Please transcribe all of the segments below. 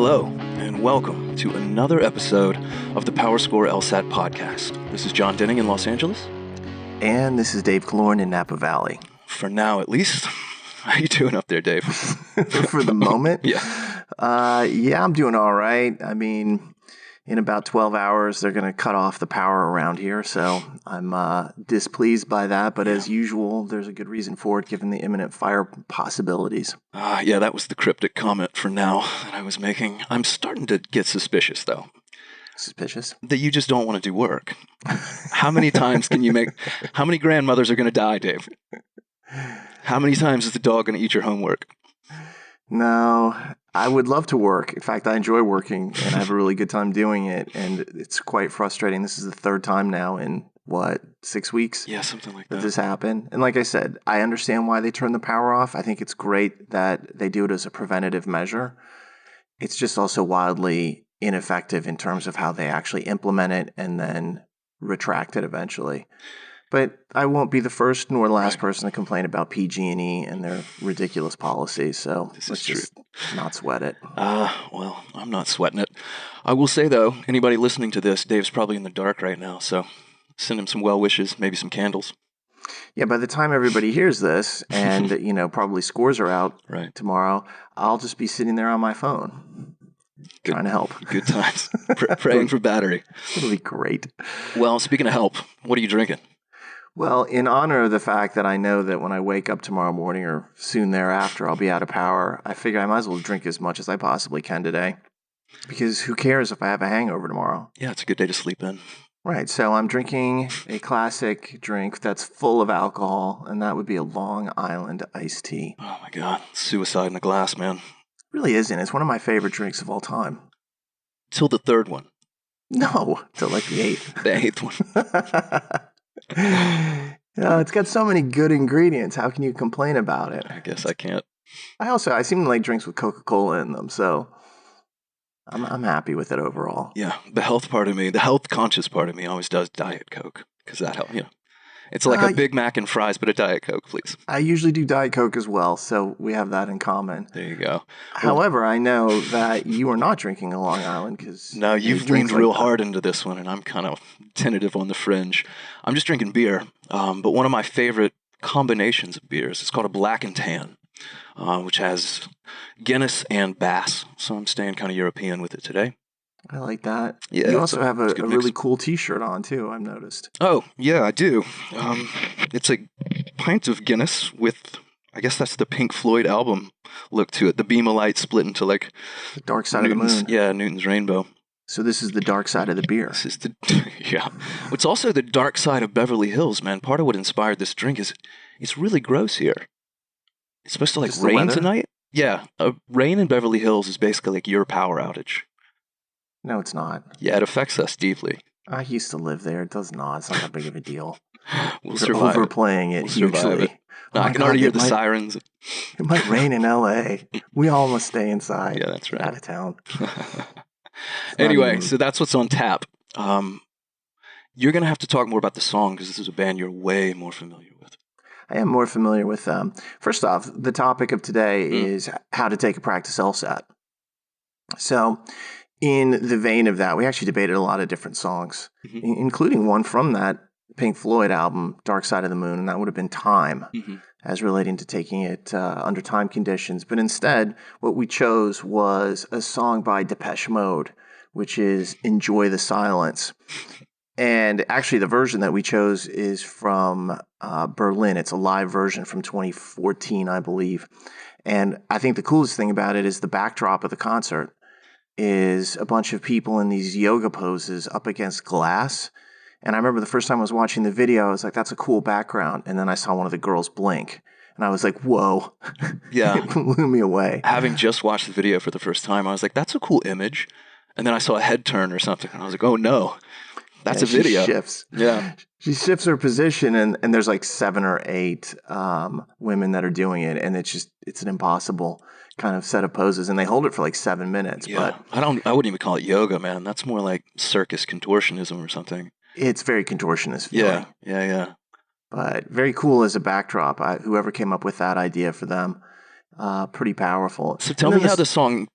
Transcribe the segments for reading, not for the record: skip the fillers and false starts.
Hello, and welcome to another episode of the PowerScore LSAT podcast. This is John Denning in Los Angeles. And this is Dave Kalorn in Napa Valley. For now, at least. How you doing up there, Dave? For the moment? Yeah. I'm doing all right. I mean, in about 12 hours, they're going to cut off the power around here, so I'm displeased by that. But as usual, there's a good reason for it, given the imminent fire possibilities. That was the cryptic comment for now that I was making. I'm starting to get suspicious, though. Suspicious? That you just don't want to do work. How many times can you make... How many grandmothers are going to die, Dave? How many times is the dog going to eat your homework? No, I would love to work. In fact, I enjoy working, and I have a really good time doing it, and it's quite frustrating. This is the third time now in, 6 weeks? Yeah, something like that. This happened. And like I said, I understand why they turn the power off. I think it's great that they do it as a preventative measure. It's just also wildly ineffective in terms of how they actually implement it and then retract it eventually. But I won't be the first nor the last person to complain about PG&E and their ridiculous policies, so let's just not sweat it. Well, I'm not sweating it. I will say, though, anybody listening to this, Dave's probably in the dark right now, so send him some well wishes, maybe some candles. Yeah, by the time everybody hears this, and, probably scores are out tomorrow, I'll just be sitting there on my phone. Trying to help. Good times. Praying for battery. It'll be great. Well, speaking of help, what are you drinking? Well, in honor of the fact that I know that when I wake up tomorrow morning or soon thereafter, I'll be out of power, I figure I might as well drink as much as I possibly can today. Because who cares if I have a hangover tomorrow? Yeah, it's a good day to sleep in. Right, so I'm drinking a classic drink that's full of alcohol, and that would be a Long Island iced tea. Oh my God, suicide in a glass, man. It really isn't. It's one of my favorite drinks of all time. Till the third one. No, till like the eighth. The eighth one. It's got so many good ingredients. How can you complain about it? I guess I can't. I seem to like drinks with Coca-Cola in them, so I'm happy with it overall. Yeah, the health part of me, the health conscious part of me always does Diet Coke, because that helps, It's like a Big Mac and fries, but a Diet Coke, please. I usually do Diet Coke as well, so we have that in common. There you go. However, I know that you are not drinking a Long Island because... No, you've leaned real hard into this one, and I'm kind of tentative on the fringe. I'm just drinking beer, but one of my favorite combinations of beers is called a Black and Tan, which has Guinness and Bass, so I'm staying kind of European with it today. I like that. Yeah, you also have a really cool T-shirt on, too, I've noticed. Oh, yeah, I do. It's a pint of Guinness with, I guess that's the Pink Floyd album look to it. The beam of light split into like... The dark side of the moon. Yeah, Newton's rainbow. So this is the dark side of the beer. This is the... Yeah. It's also the dark side of Beverly Hills, man. Part of what inspired this drink is it's really gross here. It's supposed to rain tonight. Yeah, rain in Beverly Hills is basically like your power outage. No, it's not. Yeah, it affects us deeply. I used to live there. It does not. It's not that big of a deal. We'll You're survive overplaying it hugely. No, I can already hear the sirens. It might rain in L.A. We all must stay inside. Yeah, that's right. Out of town. Anyway, so that's what's on tap. You're going to have to talk more about the song because this is a band you're way more familiar with. I am more familiar with them. First off, the topic of today is how to take a practice LSAT. So... in the vein of that, we actually debated a lot of different songs, including one from that Pink Floyd album, Dark Side of the Moon, and that would have been Time, as relating to taking it under time conditions. But instead, what we chose was a song by Depeche Mode, which is Enjoy the Silence. And actually, the version that we chose is from Berlin. It's a live version from 2014, I believe. And I think the coolest thing about it is the backdrop of the concert is a bunch of people in these yoga poses up against glass. And I remember the first time I was watching the video, I was like, that's a cool background. And then I saw one of the girls blink. And I was like, whoa. Yeah. It blew me away. Having just watched the video for the first time, I was like, that's a cool image. And then I saw a head turn or something. And I was like, oh, no. That's a video. She shifts. Yeah. She shifts her position, and there's like 7 or 8 women that are doing it. And it's an impossible kind of set of poses, and they hold it for like 7 minutes. Yeah. But I wouldn't even call it yoga, man. That's more like circus contortionism or something. It's very contortionist feeling. Yeah. But very cool as a backdrop. Whoever came up with that idea for them, pretty powerful. So tell me how the song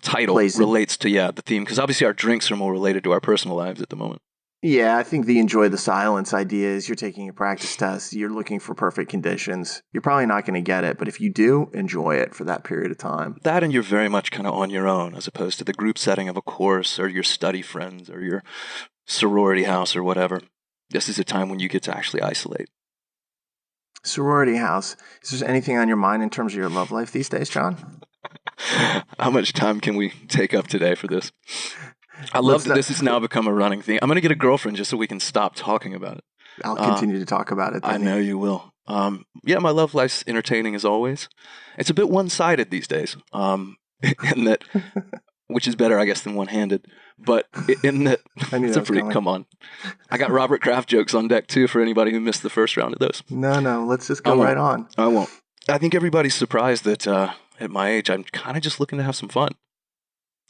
title relates to, the theme. Because obviously our drinks are more related to our personal lives at the moment. Yeah, I think the enjoy the silence idea is you're taking a practice test. You're looking for perfect conditions. You're probably not going to get it, but if you do, enjoy it for that period of time. That, and you're very much kind of on your own as opposed to the group setting of a course or your study friends or your sorority house or whatever. This is a time when you get to actually isolate. Sorority house. Is there anything on your mind in terms of your love life these days, John? How much time can we take up today for this? I love that this has now become a running thing. I'm going to get a girlfriend just so we can stop talking about it. I'll continue to talk about it. I know you will. My love life's entertaining as always. It's a bit one-sided these days, in that, which is better, I guess, than one-handed. But in that, come on. I got Robert Kraft jokes on deck too for anybody who missed the first round of those. No, let's just go right on. I won't. I think everybody's surprised that at my age, I'm kind of just looking to have some fun.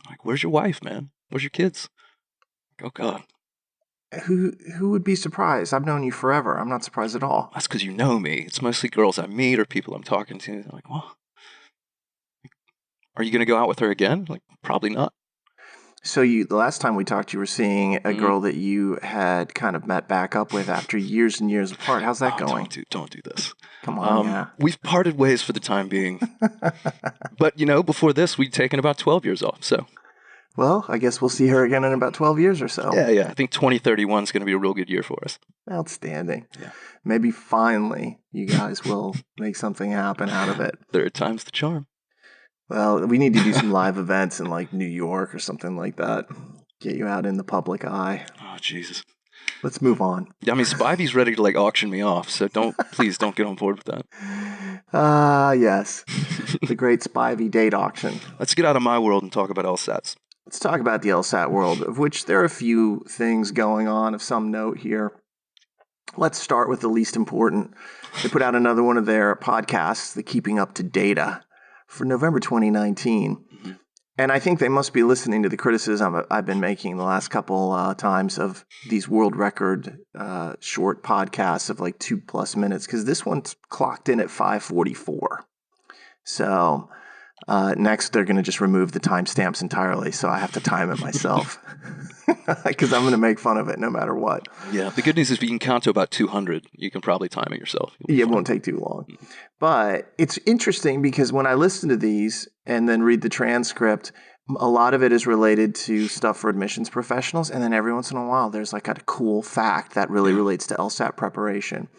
Like, where's your wife, man? Where's your kids? Oh, God. Who would be surprised? I've known you forever. I'm not surprised at all. That's because you know me. It's mostly girls I meet or people I'm talking to. They're like, well, are you going to go out with her again? Like, probably not. So the last time we talked, you were seeing a girl that you had kind of met back up with after years and years apart. How's that going? Don't do this. Come on, We've parted ways for the time being. But, before this, we'd taken about 12 years off, so. Well, I guess we'll see her again in about 12 years or so. Yeah. I think 2031 is going to be a real good year for us. Outstanding. Yeah. Maybe finally you guys will make something happen out of it. Third time's the charm. Well, we need to do some live events in like New York or something like that. Get you out in the public eye. Oh, Jesus. Let's move on. Yeah, I mean, Spivey's ready to like auction me off, so please don't get on board with that. Yes. The great Spivey date auction. Let's get out of my world and talk about LSATs. Let's talk about the LSAT world, of which there are a few things going on of some note here. Let's start with the least important. They put out another one of their podcasts, the Keeping Up to Data, for November 2019. Mm-hmm. And I think they must be listening to the criticism I've been making the last couple times of these world record short podcasts of like 2+ minutes, because this one's clocked in at 5:44. So next they're going to just remove the timestamps entirely, so I have to time it myself because I'm going to make fun of it no matter what. Yeah, the good news is if you can count to about 200, you can probably time it yourself. Yeah, it won't take too long. But it's interesting because when I listen to these and then read the transcript, a lot of it is related to stuff for admissions professionals, and then every once in a while there's like a cool fact that really relates to LSAT preparation.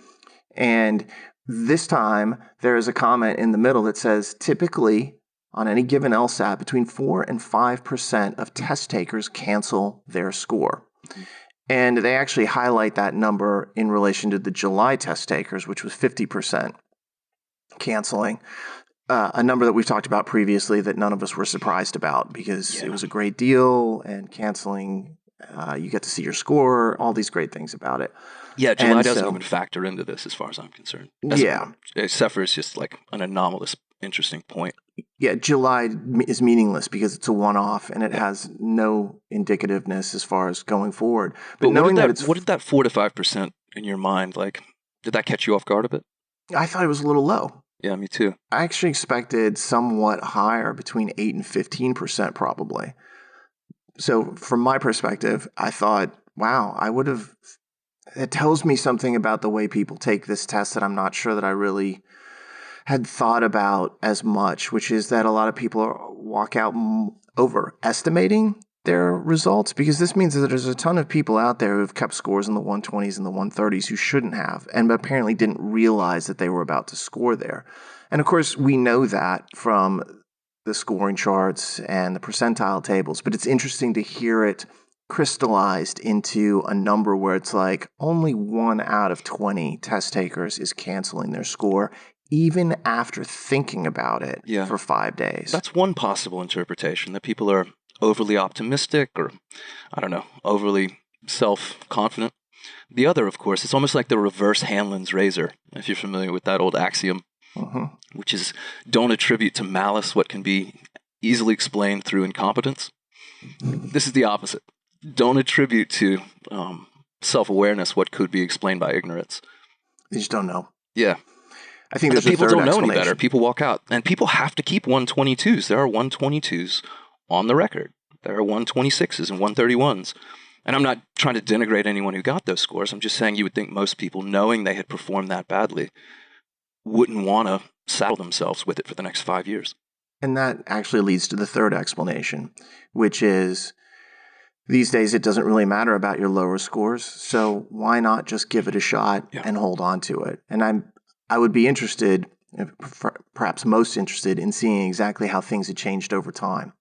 And this time there is a comment in the middle that says, typically on any given LSAT, between 4 and 5% of test takers cancel their score. Mm-hmm. And they actually highlight that number in relation to the July test takers, which was 50% canceling. A number that we've talked about previously that none of us were surprised about because it was a great deal, and canceling, you get to see your score, all these great things about it. Yeah, July doesn't even factor into this as far as I'm concerned. Except for it's just like an anomalous, interesting point. Yeah, July is meaningless because it's a one-off and it has no indicativeness as far as going forward. But knowing what did that 4 to 5% in your mind, like, did that catch you off guard a bit? I thought it was a little low. Yeah, me too. I actually expected somewhat higher, between 8 and 15% probably. So from my perspective, I thought, wow, it tells me something about the way people take this test that I'm not sure that I really had thought about as much, which is that a lot of people walk out overestimating their results, because this means that there's a ton of people out there who've kept scores in the 120s and the 130s who shouldn't have, and apparently didn't realize that they were about to score there. And of course, we know that from the scoring charts and the percentile tables, but it's interesting to hear it crystallized into a number where it's like only 1 out of 20 test takers is canceling their score, even after thinking about it for 5 days. That's one possible interpretation, that people are overly optimistic or, I don't know, overly self-confident. The other, of course, it's almost like the reverse Hanlon's razor, if you're familiar with that old axiom, which is don't attribute to malice what can be easily explained through incompetence. This is the opposite. Don't attribute to self-awareness what could be explained by ignorance. You just don't know. Yeah. I think there's people a third don't know any explanation. better. People walk out, and people have to keep 122s. There are 122s on the record. There are 126s and 131s. And I'm not trying to denigrate anyone who got those scores. I'm just saying you would think most people, knowing they had performed that badly, wouldn't want to saddle themselves with it for the next 5 years. And that actually leads to the third explanation, which is these days it doesn't really matter about your lower scores. So why not just give it a shot and hold on to it? And I would be interested, perhaps most interested, in seeing exactly how things had changed over time.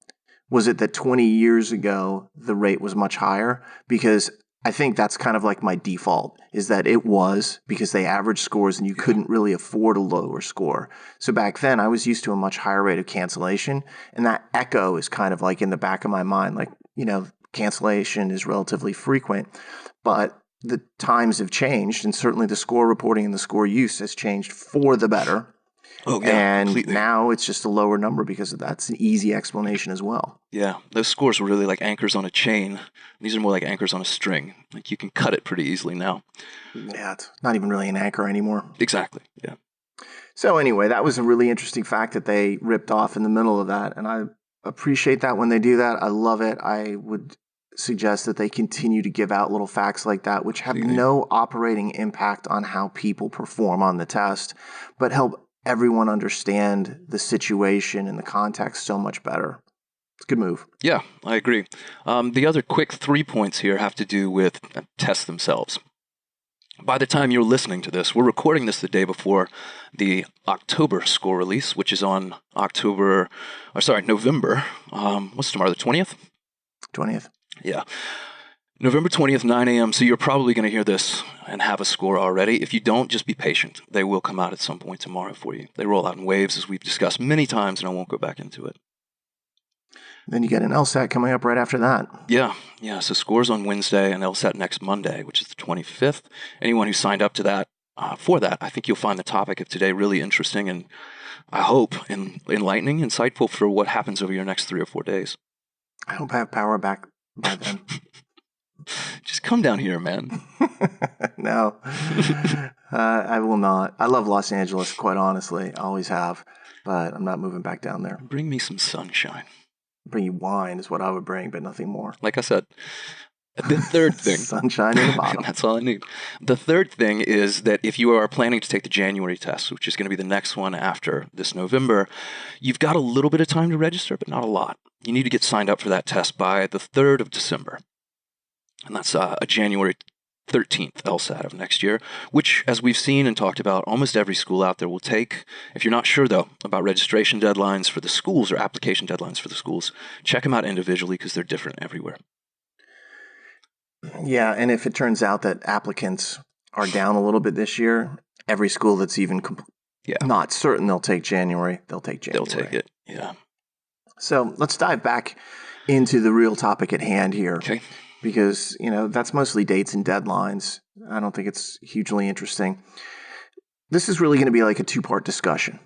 Was it that 20 years ago, the rate was much higher? Because I think that's kind of like my default, is that it was because they averaged scores and you couldn't really afford a lower score. So back then, I was used to a much higher rate of cancellation. And that echo is kind of like in the back of my mind, like, cancellation is relatively frequent. But the times have changed, and certainly the score reporting and the score use has changed for the better. Oh, yeah, and completely. Now it's just a lower number because of that's an easy explanation as well. Yeah, those scores were really like anchors on a chain. These are more like anchors on a string. Like you can cut it pretty easily now. Yeah, it's not even really an anchor anymore. Exactly, yeah. So anyway, that was a really interesting fact that they ripped off in the middle of that, and I appreciate that when they do that. I love it. I would suggest that they continue to give out little facts like that, which have no operating impact on how people perform on the test, but help everyone understand the situation and the context so much better. It's a good move. Yeah, I agree. The other quick 3 points here have to do with tests themselves. By the time you're listening to this, we're recording this the day before the October score release, which is on November. What's tomorrow, the 20th? 20th. Yeah. November 20th, 9 a.m. So you're probably going to hear this and have a score already. If you don't, just be patient. They will come out at some point tomorrow for you. They roll out in waves, as we've discussed many times, and I won't go back into it. Then you get an LSAT coming up right after that. Yeah. So scores on Wednesday and LSAT next Monday, which is the 25th. Anyone who signed up to that, for that, I think you'll find the topic of today really interesting and I hope enlightening, insightful for what happens over your next 3 or 4 days. I hope I have power back by then. Just come down here, man. No, I will not. I love Los Angeles, quite honestly. I always have, but I'm not moving back down there. Bring me some sunshine. Bring you wine is what I would bring, but nothing more. Like I said, the third thing. Sunshine in the bottom. That's all I need. The third thing is that if you are planning to take the January test, which is going to be the next one after this November, you've got a little bit of time to register, but not a lot. You need to get signed up for that test by the 3rd of December. And that's a January 13th LSAT of next year, which, as we've seen and talked about, almost every school out there will take. If you're not sure, though, about registration deadlines for the schools or application deadlines for the schools, check them out individually because they're different everywhere. Yeah, and if it turns out that applicants are down a little bit this year, every school that's even not certain they'll take January, they'll take January. They'll take it, yeah. So let's dive back into the real topic at hand here. Okay. Because, that's mostly dates and deadlines. I don't think it's hugely interesting. This is really going to be like a 2-part discussion.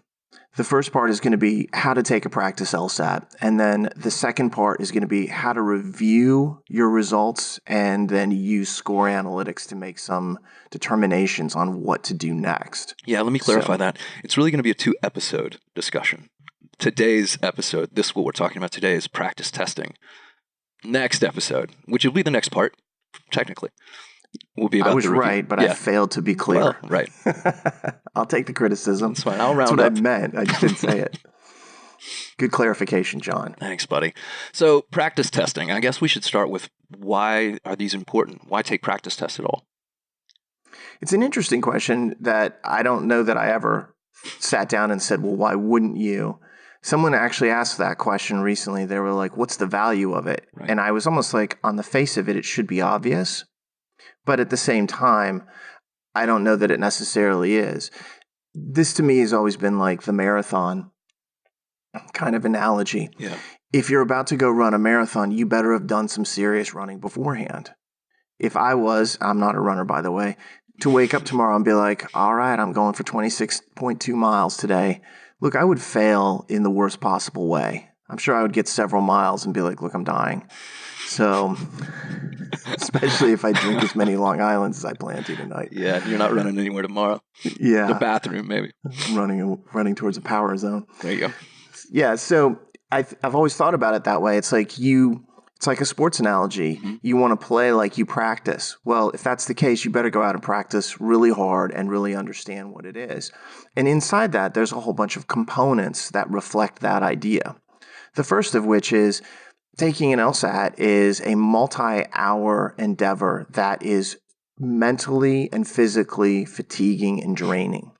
The first part is going to be how to take a practice LSAT. And then the second part is going to be how to review your results and then use score analytics to make some determinations on what to do next. Yeah, let me clarify that. It's really going to be a 2-episode discussion. Today's episode, what we're talking about today, is practice testing. Next episode, which will be the next part, technically, will be about I was the review. right, but I failed to be clear. Well, right. I'll take the criticism. That's fine. I'll round up. That's what I meant. I just didn't say it. Good clarification, John. Thanks, buddy. So practice testing. I guess we should start with why are these important? Why take practice tests at all? It's an interesting question that I don't know that I ever sat down and said, well, why wouldn't you? Someone actually asked that question recently. They were like, what's the value of it? Right. And I was almost like, on the face of it, it should be obvious. But at the same time, I don't know that it necessarily is. This to me has always been like the marathon kind of analogy. Yeah. If you're about to go run a marathon, you better have done some serious running beforehand. If I'm not a runner, by the way, to wake up tomorrow and be like, all right, I'm going for 26.2 miles today. Look, I would fail in the worst possible way. I'm sure I would get several miles and be like, look, I'm dying. So, especially if I drink as many Long Islands as I plan to tonight. Yeah, you're not running anywhere tomorrow. Yeah. The bathroom, maybe. Running towards a power zone. There you go. Yeah, so I've always thought about it that way. It's like it's like a sports analogy. Mm-hmm. You want to play like you practice. Well, if that's the case, you better go out and practice really hard and really understand what it is. And inside that, there's a whole bunch of components that reflect that idea. The first of which is taking an LSAT is a multi-hour endeavor that is mentally and physically fatiguing and draining.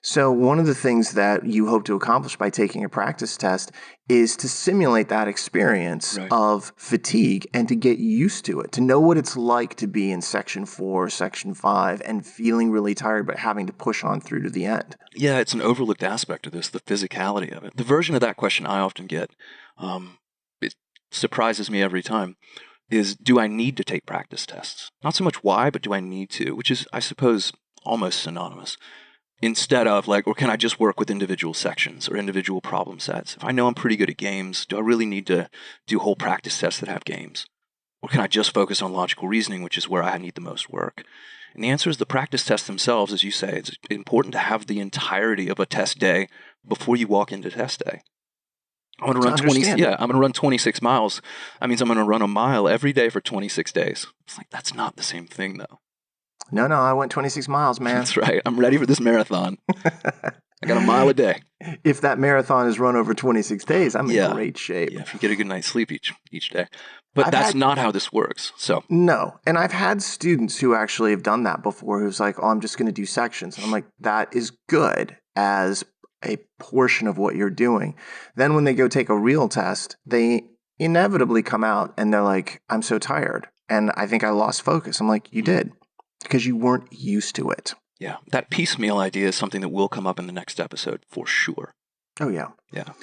So one of the things that you hope to accomplish by taking a practice test is to simulate that experience of fatigue and to get used to it, to know what it's like to be in section 4, section 5, and feeling really tired but having to push on through to the end. Yeah, it's an overlooked aspect of this, the physicality of it. The version of that question I often get, it surprises me every time, is do I need to take practice tests? Not so much why, but do I need to, which is, I suppose, almost synonymous. Instead of like, or can I just work with individual sections or individual problem sets? If I know I'm pretty good at games, do I really need to do whole practice tests that have games? Or can I just focus on logical reasoning, which is where I need the most work? And the answer is the practice tests themselves, as you say. It's important to have the entirety of a test day before you walk into test day. I'm going to run 26 miles. That means I'm going to run a mile every day for 26 days. It's like, that's not the same thing, though. No, I went 26 miles, man. That's right. I'm ready for this marathon. I got a mile a day. If that marathon is run over 26 days, I'm in great shape. Yeah, if you get a good night's sleep each day. But that's not how this works. So no. And I've had students who actually have done that before who's like, oh, I'm just going to do sections. And I'm like, that is good as a portion of what you're doing. Then when they go take a real test, they inevitably come out and they're like, I'm so tired. And I think I lost focus. I'm like, you did. Because you weren't used to it. Yeah, that piecemeal idea is something that will come up in the next episode for sure. Oh, yeah. Yeah.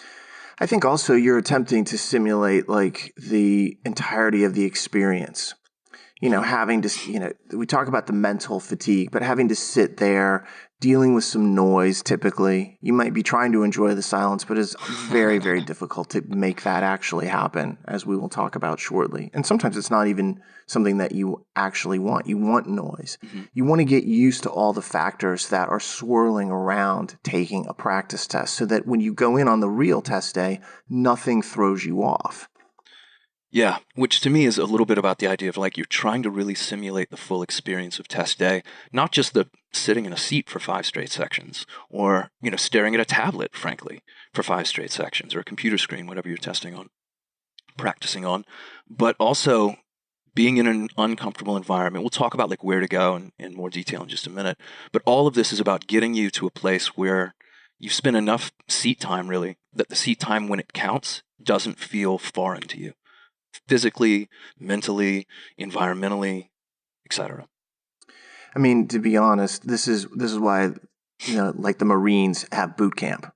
I think also you're attempting to simulate like the entirety of the experience. You know, having to, we talk about the mental fatigue, but having to sit there dealing with some noise typically. You might be trying to enjoy the silence, but it's very, very difficult to make that actually happen, as we will talk about shortly. And sometimes it's not even something that you actually want. You want noise. Mm-hmm. You want to get used to all the factors that are swirling around taking a practice test so that when you go in on the real test day, nothing throws you off. Yeah, which to me is a little bit about the idea of like you're trying to really simulate the full experience of test day, not just the sitting in a seat for 5 straight sections or, staring at a tablet, frankly, for 5 straight sections or a computer screen, whatever you're practicing on, but also being in an uncomfortable environment. We'll talk about like where to go in more detail in just a minute, but all of this is about getting you to a place where you've spent enough seat time really that the seat time when it counts doesn't feel foreign to you. Physically, mentally, environmentally, etc. I mean, to be honest, this is why, like the Marines have boot camp,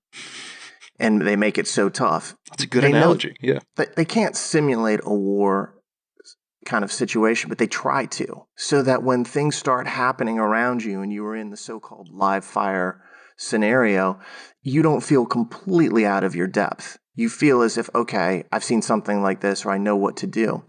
and they make it so tough. That's a good analogy. Yeah, they can't simulate a war kind of situation, but they try to, so that when things start happening around you, and you are in the so-called live fire scenario, you don't feel completely out of your depth. You feel as if, okay, I've seen something like this, or I know what to do.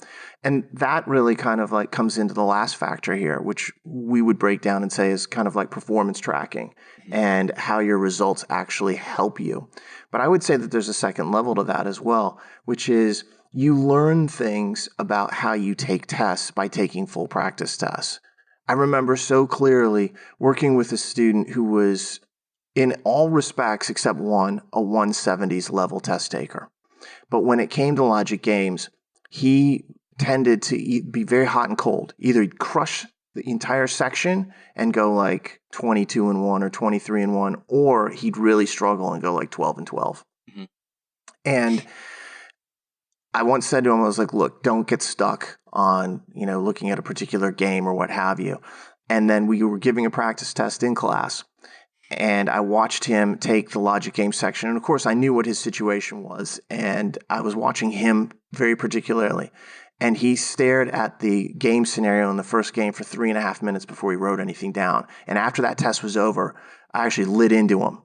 And that really kind of like comes into the last factor here, which we would break down and say is kind of like performance tracking and how your results actually help you. But I would say that there's a second level to that as well, which is you learn things about how you take tests by taking full practice tests. I remember so clearly working with a student who was, in all respects except one, a 170s level test taker. But when it came to logic games, he tended to be very hot and cold. Either he'd crush the entire section and go like 22-1 or 23-1, or he'd really struggle and go like 12-12. Mm-hmm. And I once said to him, I was like, look, don't get stuck on, looking at a particular game or what have you. And then we were giving a practice test in class. And I watched him take the logic game section. And of course, I knew what his situation was. And I was watching him very particularly. And he stared at the game scenario in the first game for 3.5 minutes before he wrote anything down. And after that test was over, I actually lit into him,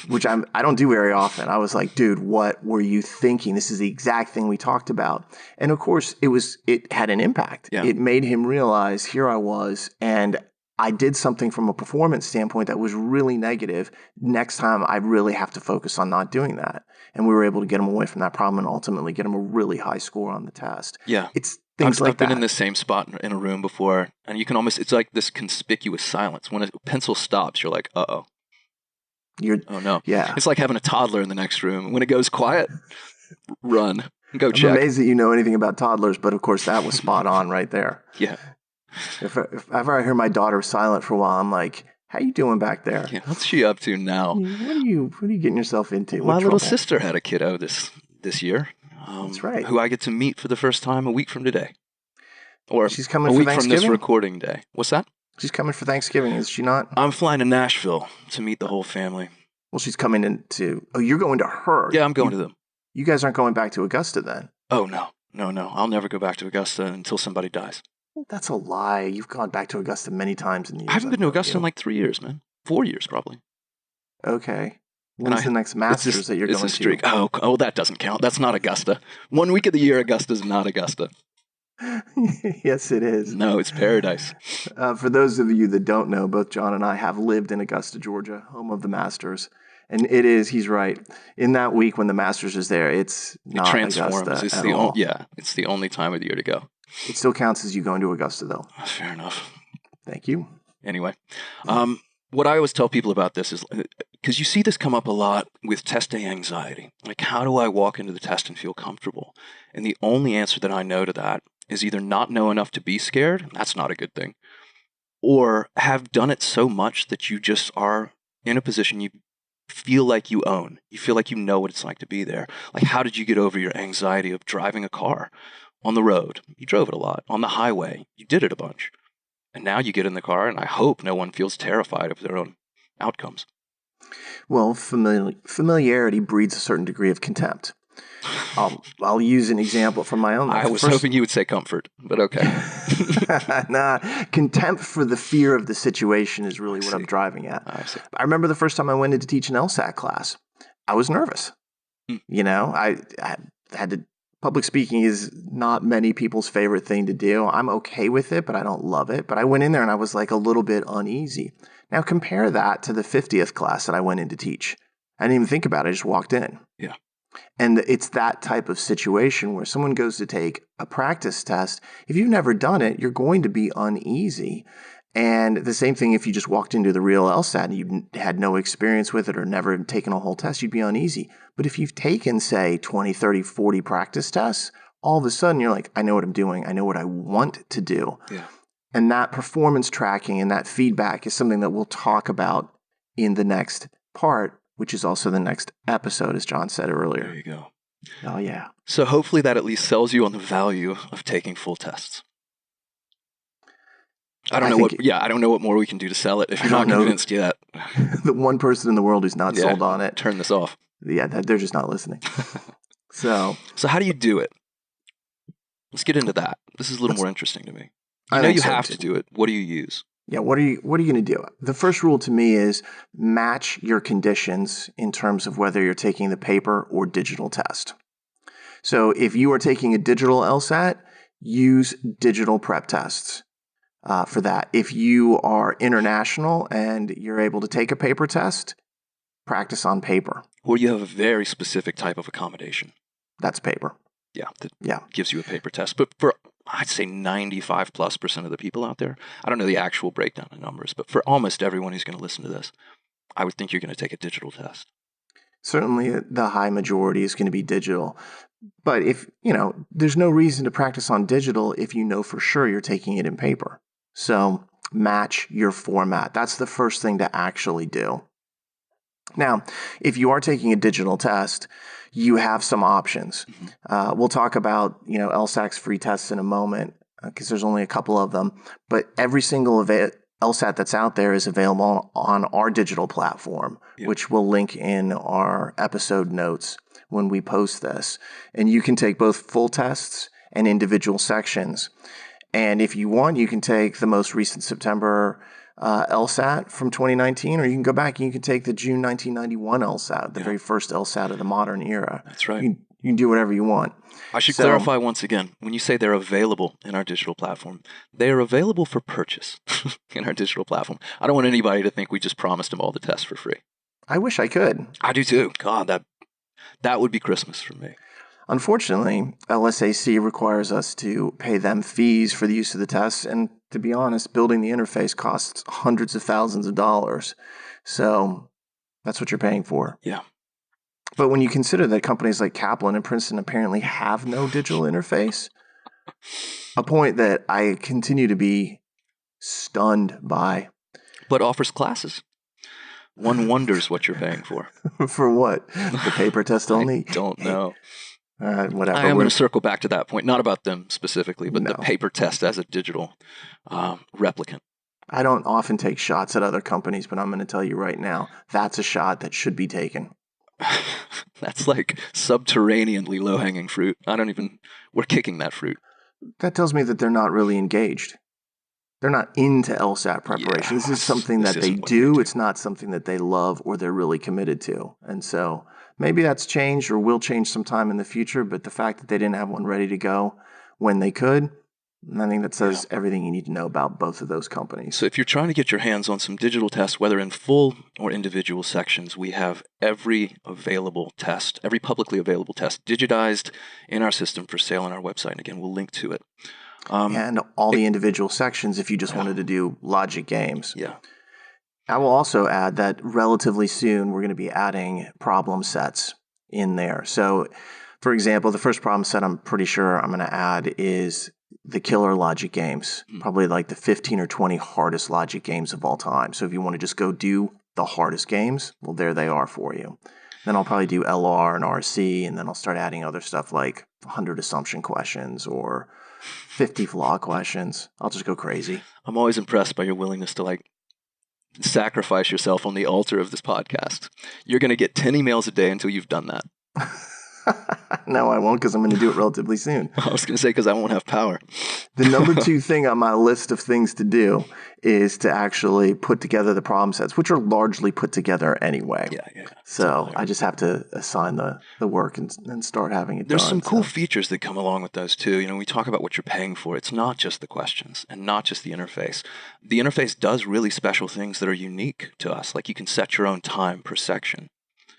which I don't do very often. I was like, dude, what were you thinking? This is the exact thing we talked about. And of course, it had an impact. Yeah. It made him realize here I was, and I did something from a performance standpoint that was really negative. Next time, I really have to focus on not doing that. And we were able to get him away from that problem and ultimately get him a really high score on the test. Yeah. It's things like that. I've been in the same spot in a room before, and you can almost, it's like this conspicuous silence. When a pencil stops, you're like, uh-oh. Oh, no. Yeah. It's like having a toddler in the next room. When it goes quiet, run. Go check. I'm amazed that you know anything about toddlers, but of course that was spot on right there. Yeah. If ever I hear my daughter silent for a while, I'm like, how you doing back there? Yeah, what's she up to now? What are you getting yourself into? My little sister had a kiddo this year. That's right. Who I get to meet for the first time a week from today. Or she's coming a for week Thanksgiving? from this recording day. What's that? She's coming for Thanksgiving, is she not? I'm flying to Nashville to meet the whole family. Well, she's coming into... Oh, you're going to her. Yeah, I'm going to them. You guys aren't going back to Augusta then? Oh, no. I'll never go back to Augusta until somebody dies. That's a lie. You've gone back to Augusta many times in the years. I haven't been to Augusta in like 3 years, man. 4 years, probably. Okay. When's the next Masters that you're going to? It's a streak. Oh, that doesn't count. That's not Augusta. 1 week of the year, Augusta's not Augusta. Yes, it is. No, it's paradise. For those of you that don't know, both John and I have lived in Augusta, Georgia, home of the Masters. And it is, he's right. In that week when the Masters is there, it's not transforms. Augusta at all. Yeah, it's the only time of the year to go. It still counts as you going to Augusta, though. Fair enough. Thank you. Anyway, what I always tell people about this is, because you see this come up a lot with test day anxiety. Like, how do I walk into the test and feel comfortable? And the only answer that I know to that is either not know enough to be scared, that's not a good thing, or have done it so much that you just are in a position you feel like you own. You feel like you know what it's like to be there. Like, how did you get over your anxiety of driving a car on the road? You drove it a lot. On the highway, you did it a bunch. And now you get in the car, and I hope no one feels terrified of their own outcomes. Well, familiarity breeds a certain degree of contempt. I'll use an example from my own life. I was hoping you would say comfort, but okay. Nah, contempt for the fear of the situation is really what I'm driving at. I see. I remember the first time I went in to teach an LSAT class. I was nervous. You know, I had to... Public speaking is not many people's favorite thing to do. I'm okay with it, but I don't love it. But I went in there and I was like a little bit uneasy. Now compare that to the 50th class that I went in to teach. I didn't even think about it. I just walked in. Yeah. And it's that type of situation where someone goes to take a practice test. If you've never done it, you're going to be uneasy. And the same thing if you just walked into the real LSAT and you had no experience with it or never taken a whole test, you'd be uneasy. But if you've taken, say, 20, 30, 40 practice tests, all of a sudden you're like, I know what I'm doing. I know what I want to do. Yeah. And that performance tracking and that feedback is something that we'll talk about in the next part, which is also the next episode, as John said earlier. There you go. Oh, yeah. So hopefully that at least sells you on the value of taking full tests. I don't know what more we can do to sell it if you're not convinced yet. The one person in the world who's not sold on it. Turn this off. Yeah, they're just not listening. So how do you do it? Let's get into that. This is a little more interesting to me. I know you have to do it. What do you use? Yeah, what are you going to do? The first rule to me is match your conditions in terms of whether you're taking the paper or digital test. So if you are taking a digital LSAT, use digital prep tests. For that. If you are international and you're able to take a paper test, practice on paper. Or you have a very specific type of accommodation. That's paper. Yeah, that gives you a paper test. But for, I'd say 95+% of the people out there, I don't know the actual breakdown of numbers, but for almost everyone who's going to listen to this, I would think you're going to take a digital test. Certainly the high majority is going to be digital. But if, there's no reason to practice on digital if you know for sure you're taking it in paper. So match your format. That's the first thing to actually do. Now, if you are taking a digital test, you have some options. We'll talk about, LSAC's free tests in a moment because there's only a couple of them. But every single LSAT that's out there is available on our digital platform, which we'll link in our episode notes when we post this. And you can take both full tests and individual sections. And if you want, you can take the most recent September LSAT from 2019, or you can go back and you can take the June 1991 LSAT, the very first LSAT of the modern era. That's right. You You can do whatever you want. I should clarify once again, when you say they're available in our digital platform, they are available for purchase in our digital platform. I don't want anybody to think we just promised them all the tests for free. I wish I could. I do too. God, that would be Christmas for me. Unfortunately, LSAC requires us to pay them fees for the use of the tests, and to be honest, building the interface costs hundreds of thousands of dollars. So that's what you're paying for. Yeah. But when you consider that companies like Kaplan and Princeton apparently have no digital interface, a point that I continue to be stunned by. But offers classes. One wonders what you're paying for. For what? The paper test only? I don't know. Whatever. I am going to circle back to that point, not about them specifically, but the paper test as a digital replicant. I don't often take shots at other companies, but I'm going to tell you right now, that's a shot that should be taken. That's like subterraneanly low-hanging fruit. We're kicking that fruit. That tells me that they're not really engaged. They're not into LSAT preparation. This is something that they do. It's not something that they love or they're really committed to. And so maybe that's changed or will change sometime in the future, but the fact that they didn't have one ready to go when they could, I think that says everything you need to know about both of those companies. So if you're trying to get your hands on some digital tests, whether in full or individual sections, we have every available test, every publicly available test digitized in our system for sale on our website. And again, we'll link to it. And all the individual sections if you just wanted to do logic games. Yeah. I will also add that relatively soon we're going to be adding problem sets in there. So, for example, the first problem set I'm pretty sure I'm going to add is the killer logic games, probably like the 15 or 20 hardest logic games of all time. So if you want to just go do the hardest games, well, there they are for you. Then I'll probably do LR and RC, and then I'll start adding other stuff like 100 assumption questions or 50 flaw questions. I'll just go crazy. I'm always impressed by your willingness to sacrifice yourself on the altar of this podcast. You're going to get 10 emails a day until you've done that. No, I won't, because I'm going to do it relatively soon. I was going to say, because I won't have power. The number 2 thing on my list of things to do is to actually put together the problem sets, which are largely put together anyway. Yeah. So totally. I just have to assign the work and start having it There's done. some cool features that come along with those too. You know, we talk about what you're paying for. It's not just the questions and not just the interface. The interface does really special things that are unique to us. Like you can set your own time per section.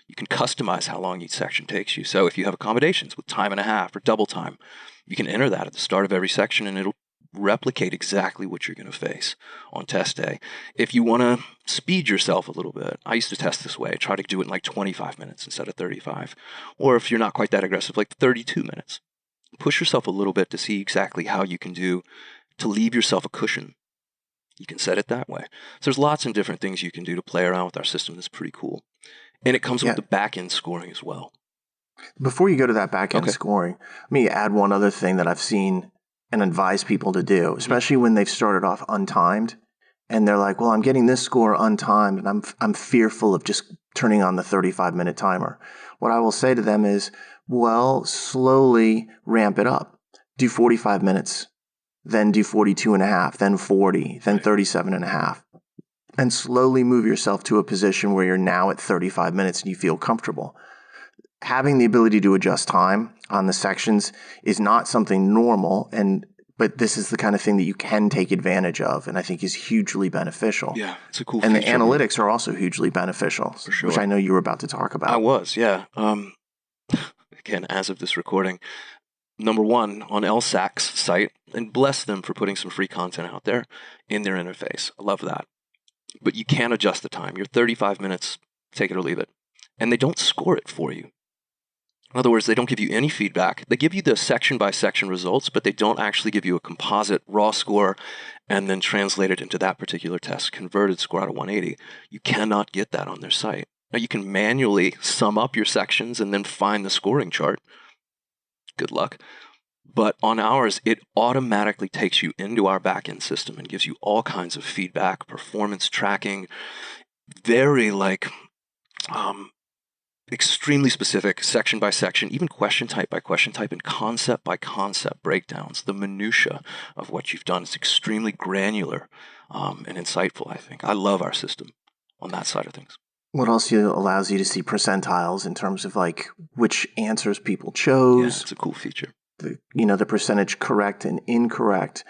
You can customize how long each section takes you. So if you have accommodations with time and a half or double time, you can enter that at the start of every section and it'll replicate exactly what you're going to face on test day. If you want to speed yourself a little bit, I used to test this way. I try to do it in like 25 minutes instead of 35. Or if you're not quite that aggressive, like 32 minutes. Push yourself a little bit to see exactly how you can do to leave yourself a cushion. You can set it that way. So there's lots of different things you can do to play around with our system that's pretty cool. And it comes with the back-end scoring as well. Before you go to that back-end scoring, let me add one other thing that I've seen and advise people to do, especially when they've started off untimed. And they're like, well, I'm getting this score untimed, and I'm fearful of just turning on the 35-minute timer. What I will say to them is, well, slowly ramp it up. Do 45 minutes, then do 42 and a half, then 40, then 37 and a half. And slowly move yourself to a position where you're now at 35 minutes and you feel comfortable. Having the ability to adjust time on the sections is not something normal, but this is the kind of thing that you can take advantage of, and I think is hugely beneficial. Yeah, it's a cool and feature. And the analytics are also hugely beneficial, for sure. Which I know you were about to talk about. I was, yeah. Again, as of this recording, number 1 on LSAC's site, and bless them for putting some free content out there in their interface. I love that. But you can adjust the time. You're 35 minutes, take it or leave it. And they don't score it for you. In other words, they don't give you any feedback. They give you the section-by-section results, but they don't actually give you a composite raw score and then translate it into that particular test, converted score out of 180. You cannot get that on their site. Now, you can manually sum up your sections and then find the scoring chart. Good luck. But on ours, it automatically takes you into our backend system and gives you all kinds of feedback, performance tracking, very extremely specific section by section, even question type by question type and concept by concept breakdowns. The minutia of what you've done is extremely granular and insightful, I think. I love our system on that side of things. What else allows you to see percentiles in terms of like which answers people Yeah, chose, it's a cool feature. the percentage correct and incorrect.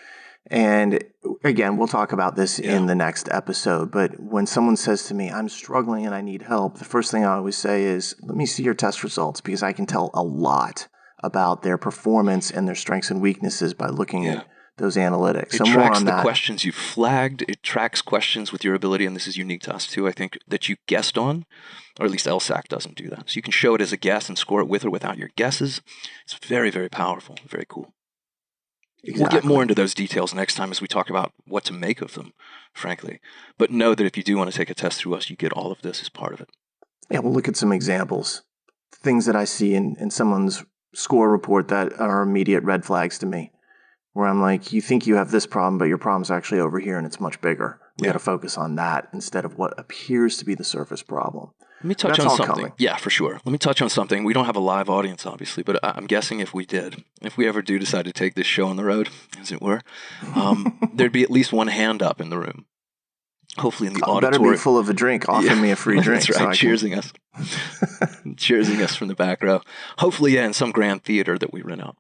And again, we'll talk about this in the next episode. But when someone says to me, I'm struggling and I need help, the first thing I always say is, let me see your test results, because I can tell a lot about their performance and their strengths and weaknesses by looking at those analytics. It tracks the questions you flagged. It tracks questions with your ability, and this is unique to us too, I think, that you guessed on, or at least LSAC doesn't do that. So you can show it as a guess and score it with or without your guesses. It's very, very powerful, very cool. Exactly. We'll get more into those details next time as we talk about what to make of them, frankly. But know that if you do want to take a test through us, you get all of this as part of it. Yeah, we'll look at some examples, things that I see in someone's score report that are immediate red flags to me, where I'm like, you think you have this problem, but your problem's actually over here and it's much bigger. We got to focus on that instead of what appears to be the surface problem. Let me touch on something. Yeah, for sure. Let me touch on something. We don't have a live audience, obviously, but I'm guessing if we ever do decide to take this show on the road, as it were, there'd be at least one hand up in the room. Hopefully in the auditorium. Better be full of a drink. Offer me a free drink. That's right. Cheersing us. Cheersing us from the back row. Hopefully, in some grand theater that we rent out.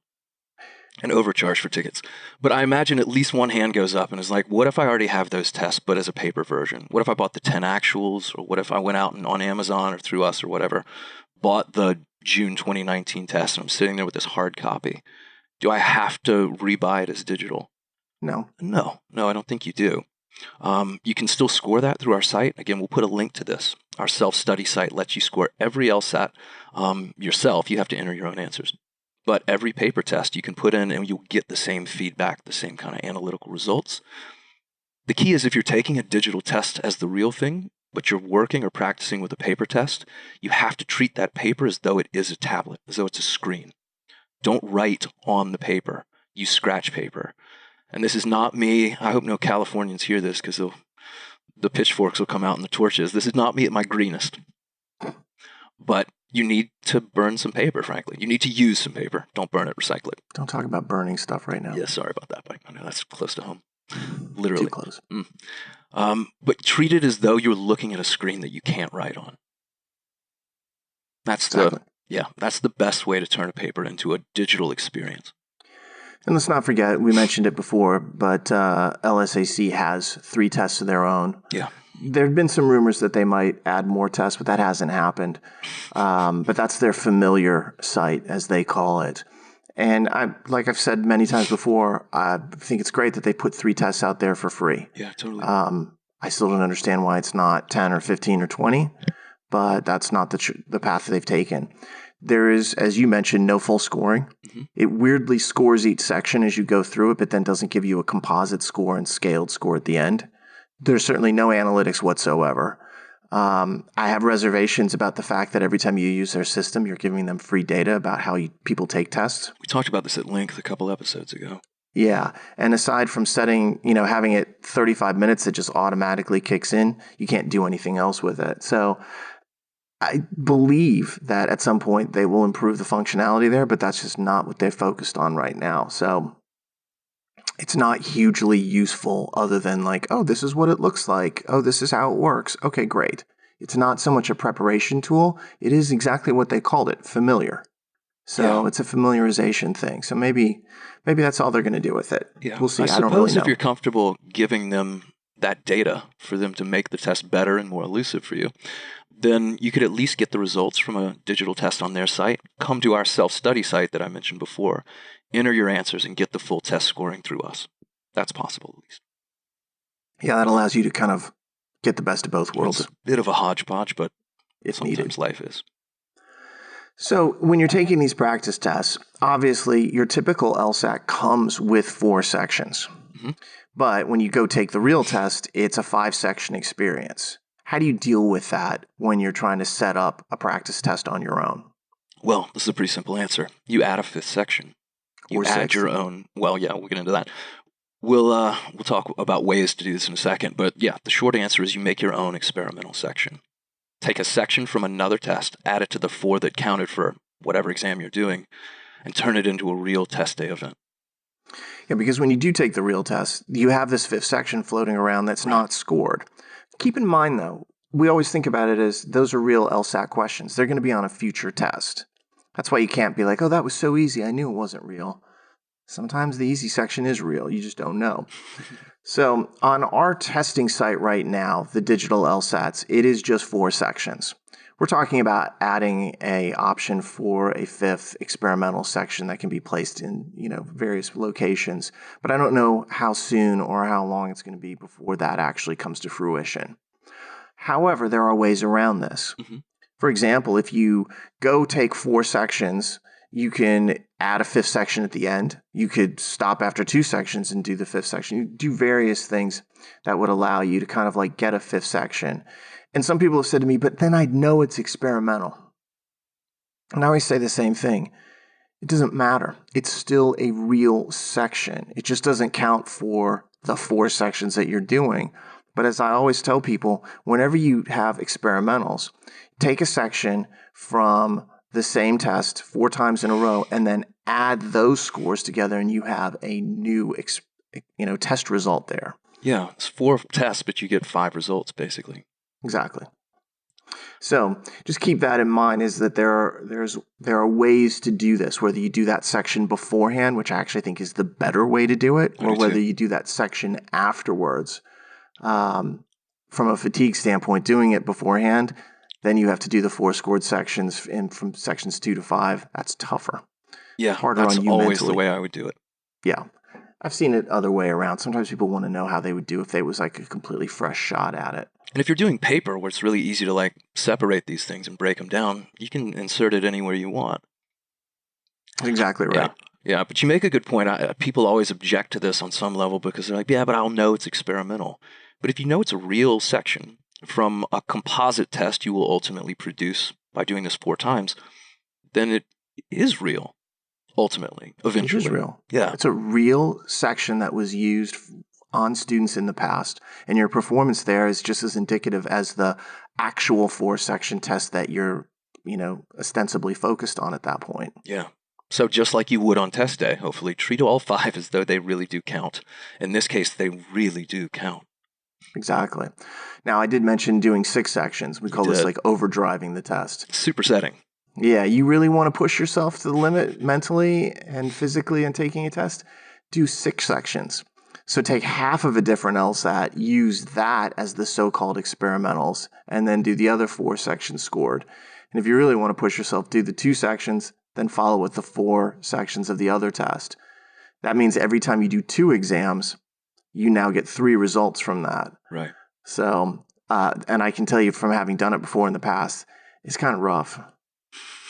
And overcharge for tickets. But I imagine at least one hand goes up and is like, what if I already have those tests, but as a paper version? What if I bought the 10 actuals? Or what if I went out and on Amazon or through us or whatever, bought the June 2019 test and I'm sitting there with this hard copy? Do I have to rebuy it as digital? No, I don't think you do. You can still score that through our site. Again, we'll put a link to this. Our self-study site lets you score every LSAT yourself. You have to enter your own answers. But every paper test you can put in and you'll get the same feedback, the same kind of analytical results. The key is if you're taking a digital test as the real thing, but you're working or practicing with a paper test, you have to treat that paper as though it is a tablet, as though it's a screen. Don't write on the paper. Use scratch paper. And this is not me. I hope no Californians hear this because the pitchforks will come out and the torches. This is not me at my greenest. But you need to burn some paper, frankly. You need to use some paper. Don't burn it, recycle it. Don't talk about burning stuff right now. Yeah, sorry about that, but I know that's close to home. Literally. Too close. But treat it as though you're looking at a screen that you can't write on. That's the best way to turn a paper into a digital experience. And let's not forget, we mentioned it before, but LSAC has 3 tests of their own. Yeah. There have been some rumors that they might add more tests, but that hasn't happened. But that's their familiar site, as they call it. And like I've said many times before, I think it's great that they put 3 tests out there for free. Yeah, totally. I still don't understand why it's not 10 or 15 or 20, but that's not the path that they've taken. There is, as you mentioned, no full scoring. Mm-hmm. It weirdly scores each section as you go through it, but then doesn't give you a composite score and scaled score at the end. There's certainly no analytics whatsoever. I have reservations about the fact that every time you use their system, you're giving them free data about how people take tests. We talked about this at length a couple episodes ago. Yeah. And aside from setting, having it 35 minutes that just automatically kicks in, you can't do anything else with it. So I believe that at some point they will improve the functionality there, but that's just not what they're focused on right now. So it's not hugely useful other than like, oh, this is what it looks like. Oh, this is how it works. Okay, great. It's not so much a preparation tool. It is exactly what they called it, familiar. So It's a familiarization thing. So maybe that's all they're going to do with it. Yeah. We'll see. I don't really suppose know. If you're comfortable giving them that data for them to make the test better and more elusive for you, then you could at least get the results from a digital test on their site. Come to our self-study site that I mentioned before. Enter your answers and get the full test scoring through us. That's possible, at least. Yeah, that allows you to kind of get the best of both worlds. It's a bit of a hodgepodge, but if sometimes needed. Life is. So when you're taking these practice tests, obviously your typical LSAC comes with 4 sections. Mm-hmm. But when you go take the real test, it's a 5-section experience. How do you deal with that when you're trying to set up a practice test on your own? Well, this is a pretty simple answer. You add a 5th section. You add your own. Well, yeah, we'll get into that. We'll talk about ways to do this in a second. But yeah, the short answer is you make your own experimental section. Take a section from another test, add it to the 4 that counted for whatever exam you're doing, and turn it into a real test day event. Yeah, because when you do take the real test, you have this 5th section floating around that's not scored. Keep in mind, though, we always think about it as those are real LSAT questions. They're going to be on a future test. That's why you can't be like, oh, that was so easy. I knew it wasn't real. Sometimes the easy section is real. You just don't know. So on our testing site right now, the digital LSATs, it is just 4 sections. We're talking about adding a option for a 5th experimental section that can be placed in, various locations. But I don't know how soon or how long it's going to be before that actually comes to fruition. However, there are ways around this. Mm-hmm. For example, if you go take 4 sections, you can add a 5th section at the end. You could stop after 2 sections and do the 5th section. You do various things that would allow you to kind of like get a 5th section. And some people have said to me, but then I'd know it's experimental. And I always say the same thing. It doesn't matter. It's still a real section. It just doesn't count for the 4 sections that you're doing. But as I always tell people, whenever you have experimentals, take a section from the same test 4 times in a row and then add those scores together and you have a new test result there. Yeah, it's 4 tests, but you get 5 results basically. Exactly. So just keep that in mind, is that there are ways to do this, whether you do that section beforehand, which I actually think is the better way to do it, or whether you do that section afterwards. From a fatigue standpoint, doing it beforehand, then you have to do the 4 scored sections, and from sections 2 to 5, that's tougher. Yeah, harder that's on you always mentally. The way I would do it. Yeah. I've seen it other way around. Sometimes people want to know how they would do if they was like a completely fresh shot at it. And if you're doing paper where it's really easy to like separate these things and break them down, you can insert it anywhere you want. That's exactly right. Yeah, but you make a good point. People always object to this on some level because they're like, yeah, but I'll know it's experimental. But if you know it's a real section from a composite test you will ultimately produce by doing this 4 times, then it is real, ultimately, eventually. It is real. Yeah. It's a real section that was used on students in the past, and your performance there is just as indicative as the actual 4-section test that you're, ostensibly focused on at that point. Yeah. So just like you would on test day, hopefully treat all 5 as though they really do count. In this case, they really do count. Exactly. Now, I did mention doing 6 sections. We call this like overdriving the test. Supersetting. Yeah, you really want to push yourself to the limit mentally and physically in taking a test? Do 6 sections. So take half of a different LSAT, use that as the so-called experimentals, and then do the other 4 sections scored. And if you really want to push yourself, do the 2 sections, then follow with the 4 sections of the other test. That means every time you do 2 exams, you now get 3 results from that. Right. So, and I can tell you from having done it before in the past, it's kind of rough.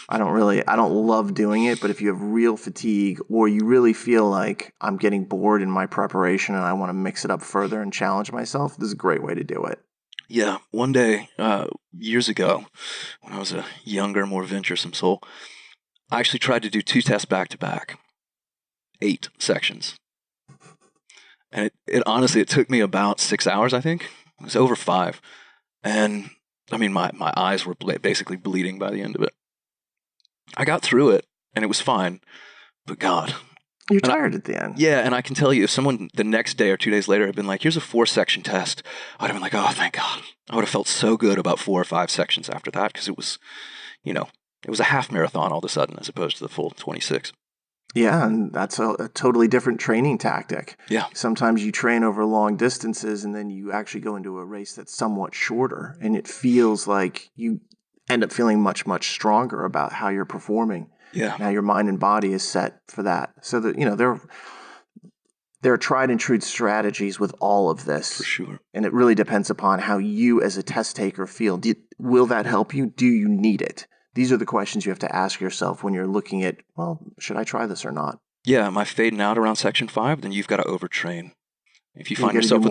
I don't love doing it, but if you have real fatigue or you really feel like I'm getting bored in my preparation and I want to mix it up further and challenge myself, this is a great way to do it. Yeah. One day, years ago, when I was a younger, more venturesome soul, I actually tried to do 2 tests back to back, 8 sections. And it honestly, it took me about 6 hours, I think. It was over 5. And I mean, my eyes were basically bleeding by the end of it. I got through it, and it was fine. But God. You're tired at the end. Yeah, and I can tell you, if someone the next day or 2 days later had been like, here's a 4-section test, I'd have been like, oh, thank God. I would have felt so good about 4 or 5 sections after that, because it was, it was a half marathon all of a sudden, as opposed to the full 26. Yeah, and that's a totally different training tactic. Yeah. Sometimes you train over long distances, and then you actually go into a race that's somewhat shorter, and it feels like you end up feeling much, much stronger about how you're performing. Yeah. Now your mind and body is set for that. So that, there are tried and true strategies with all of this. For sure. And it really depends upon how you as a test taker feel. Will that help you? Do you need it? These are the questions you have to ask yourself when you're looking at, well, should I try this or not? Yeah, am I fading out around section 5? Then you've got to overtrain. If you find yourself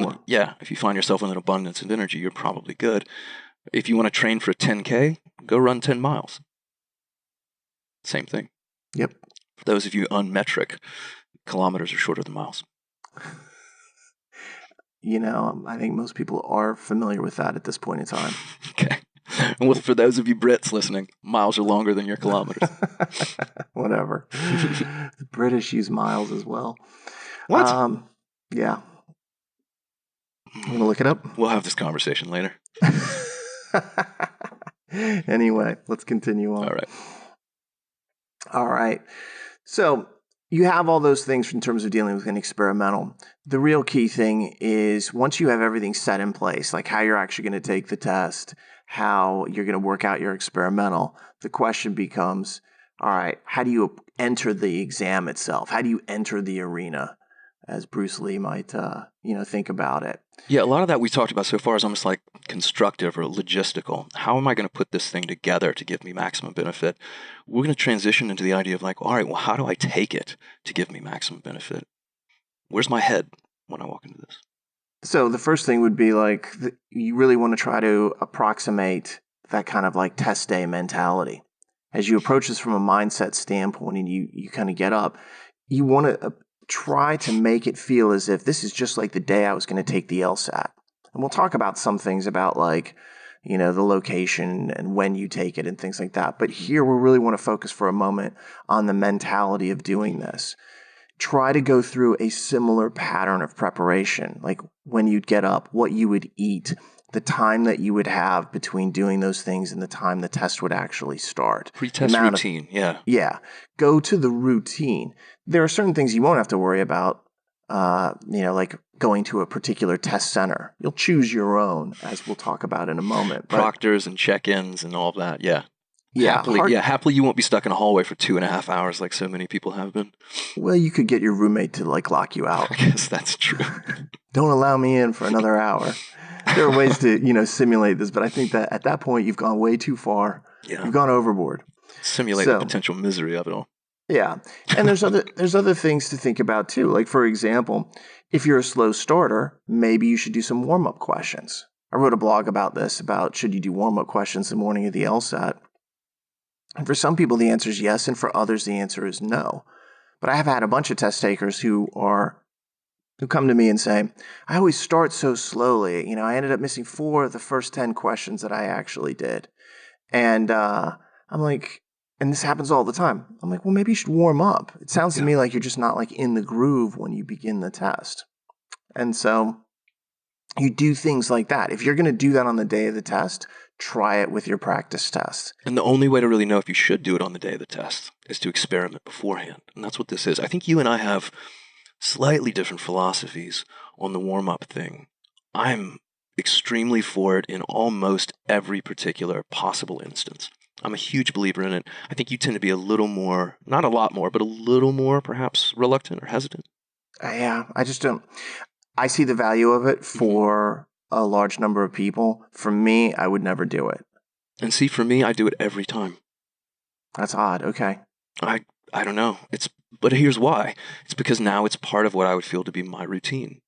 if you find yourself with an abundance of energy, you're probably good. If you want to train for a 10K, go run 10 miles. Same thing. Yep. For those of you unmetric, kilometers are shorter than miles. I think most people are familiar with that at this point in time. Okay. And for those of you Brits listening, miles are longer than your kilometers. Whatever. The British use miles as well. What? Yeah. You want to look it up? We'll have this conversation later. Anyway, let's continue on. All right. All right. So you have all those things in terms of dealing with an experimental. The real key thing is once you have everything set in place, like how you're actually going to take the test, how you're going to work out your experimental, the question becomes, all right, how do you enter the exam itself? How do you enter the arena? As Bruce Lee might, think about it. Yeah, a lot of that we talked about so far is almost like constructive or logistical. How am I going to put this thing together to give me maximum benefit? We're going to transition into the idea of like, all right, well, how do I take it to give me maximum benefit? Where's my head when I walk into this? So the first thing would be like, you really want to try to approximate that kind of like test day mentality. As you approach this from a mindset standpoint and you kind of get up, you want to try to make it feel as if this is just like the day I was going to take the LSAT. And we'll talk about some things about like, the location and when you take it and things like that. But here we really want to focus for a moment on the mentality of doing this. Try to go through a similar pattern of preparation, like when you'd get up, what you would eat, the time that you would have between doing those things and the time the test would actually start. Pre-test routine, yeah. Yeah. Go to the routine. There are certain things you won't have to worry about, like going to a particular test center. You'll choose your own, as we'll talk about in a moment. Proctors and check-ins and all of that, yeah. Yeah. Happily you won't be stuck in a hallway for 2.5 hours like so many people have been. Well, you could get your roommate to like lock you out. I guess that's true. Don't allow me in for another hour. There are ways to, simulate this, but I think that at that point you've gone way too far. Yeah. You've gone overboard. Simulate the potential misery of it all. Yeah. And there's other things to think about too. Like for example, if you're a slow starter, maybe you should do some warm-up questions. I wrote a blog about this, about should you do warm-up questions the morning of the LSAT. And for some people the answer is yes, and for others the answer is no. But I have had a bunch of test takers who come to me and say, I always start so slowly. I ended up missing 4 of the first 10 questions that I actually did. And I'm like, and this happens all the time. I'm like, well, maybe you should warm up. It sounds to me like you're just not like in the groove when you begin the test. And so you do things like that. If you're going to do that on the day of the test, try it with your practice test. And the only way to really know if you should do it on the day of the test is to experiment beforehand. And that's what this is. I think you and I have slightly different philosophies on the warm-up thing. I'm extremely for it in almost every particular possible instance. I'm a huge believer in it. I think you tend to be a little more, not a lot more, but a little more perhaps reluctant or hesitant. Yeah, I just don't. I see the value of it for a large number of people. For me, I would never do it. And see, for me, I do it every time. That's odd. Okay. I don't know. But here's why. It's because now it's part of what I would feel to be my routine.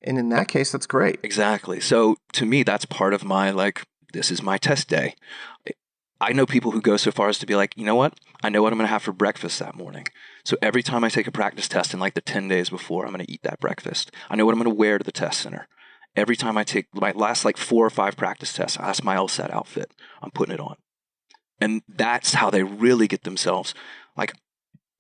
And in that case, that's great. Exactly. So to me, that's part of my, this is my test day. I know people who go so far as to be like, you know what? I know what I'm going to have for breakfast that morning. So every time I take a practice test in the 10 days before, I'm going to eat that breakfast. I know what I'm going to wear to the test center. Every time I take my last 4 or 5 practice tests, that's my LSAT outfit. I'm putting it on. And that's how they really get themselves.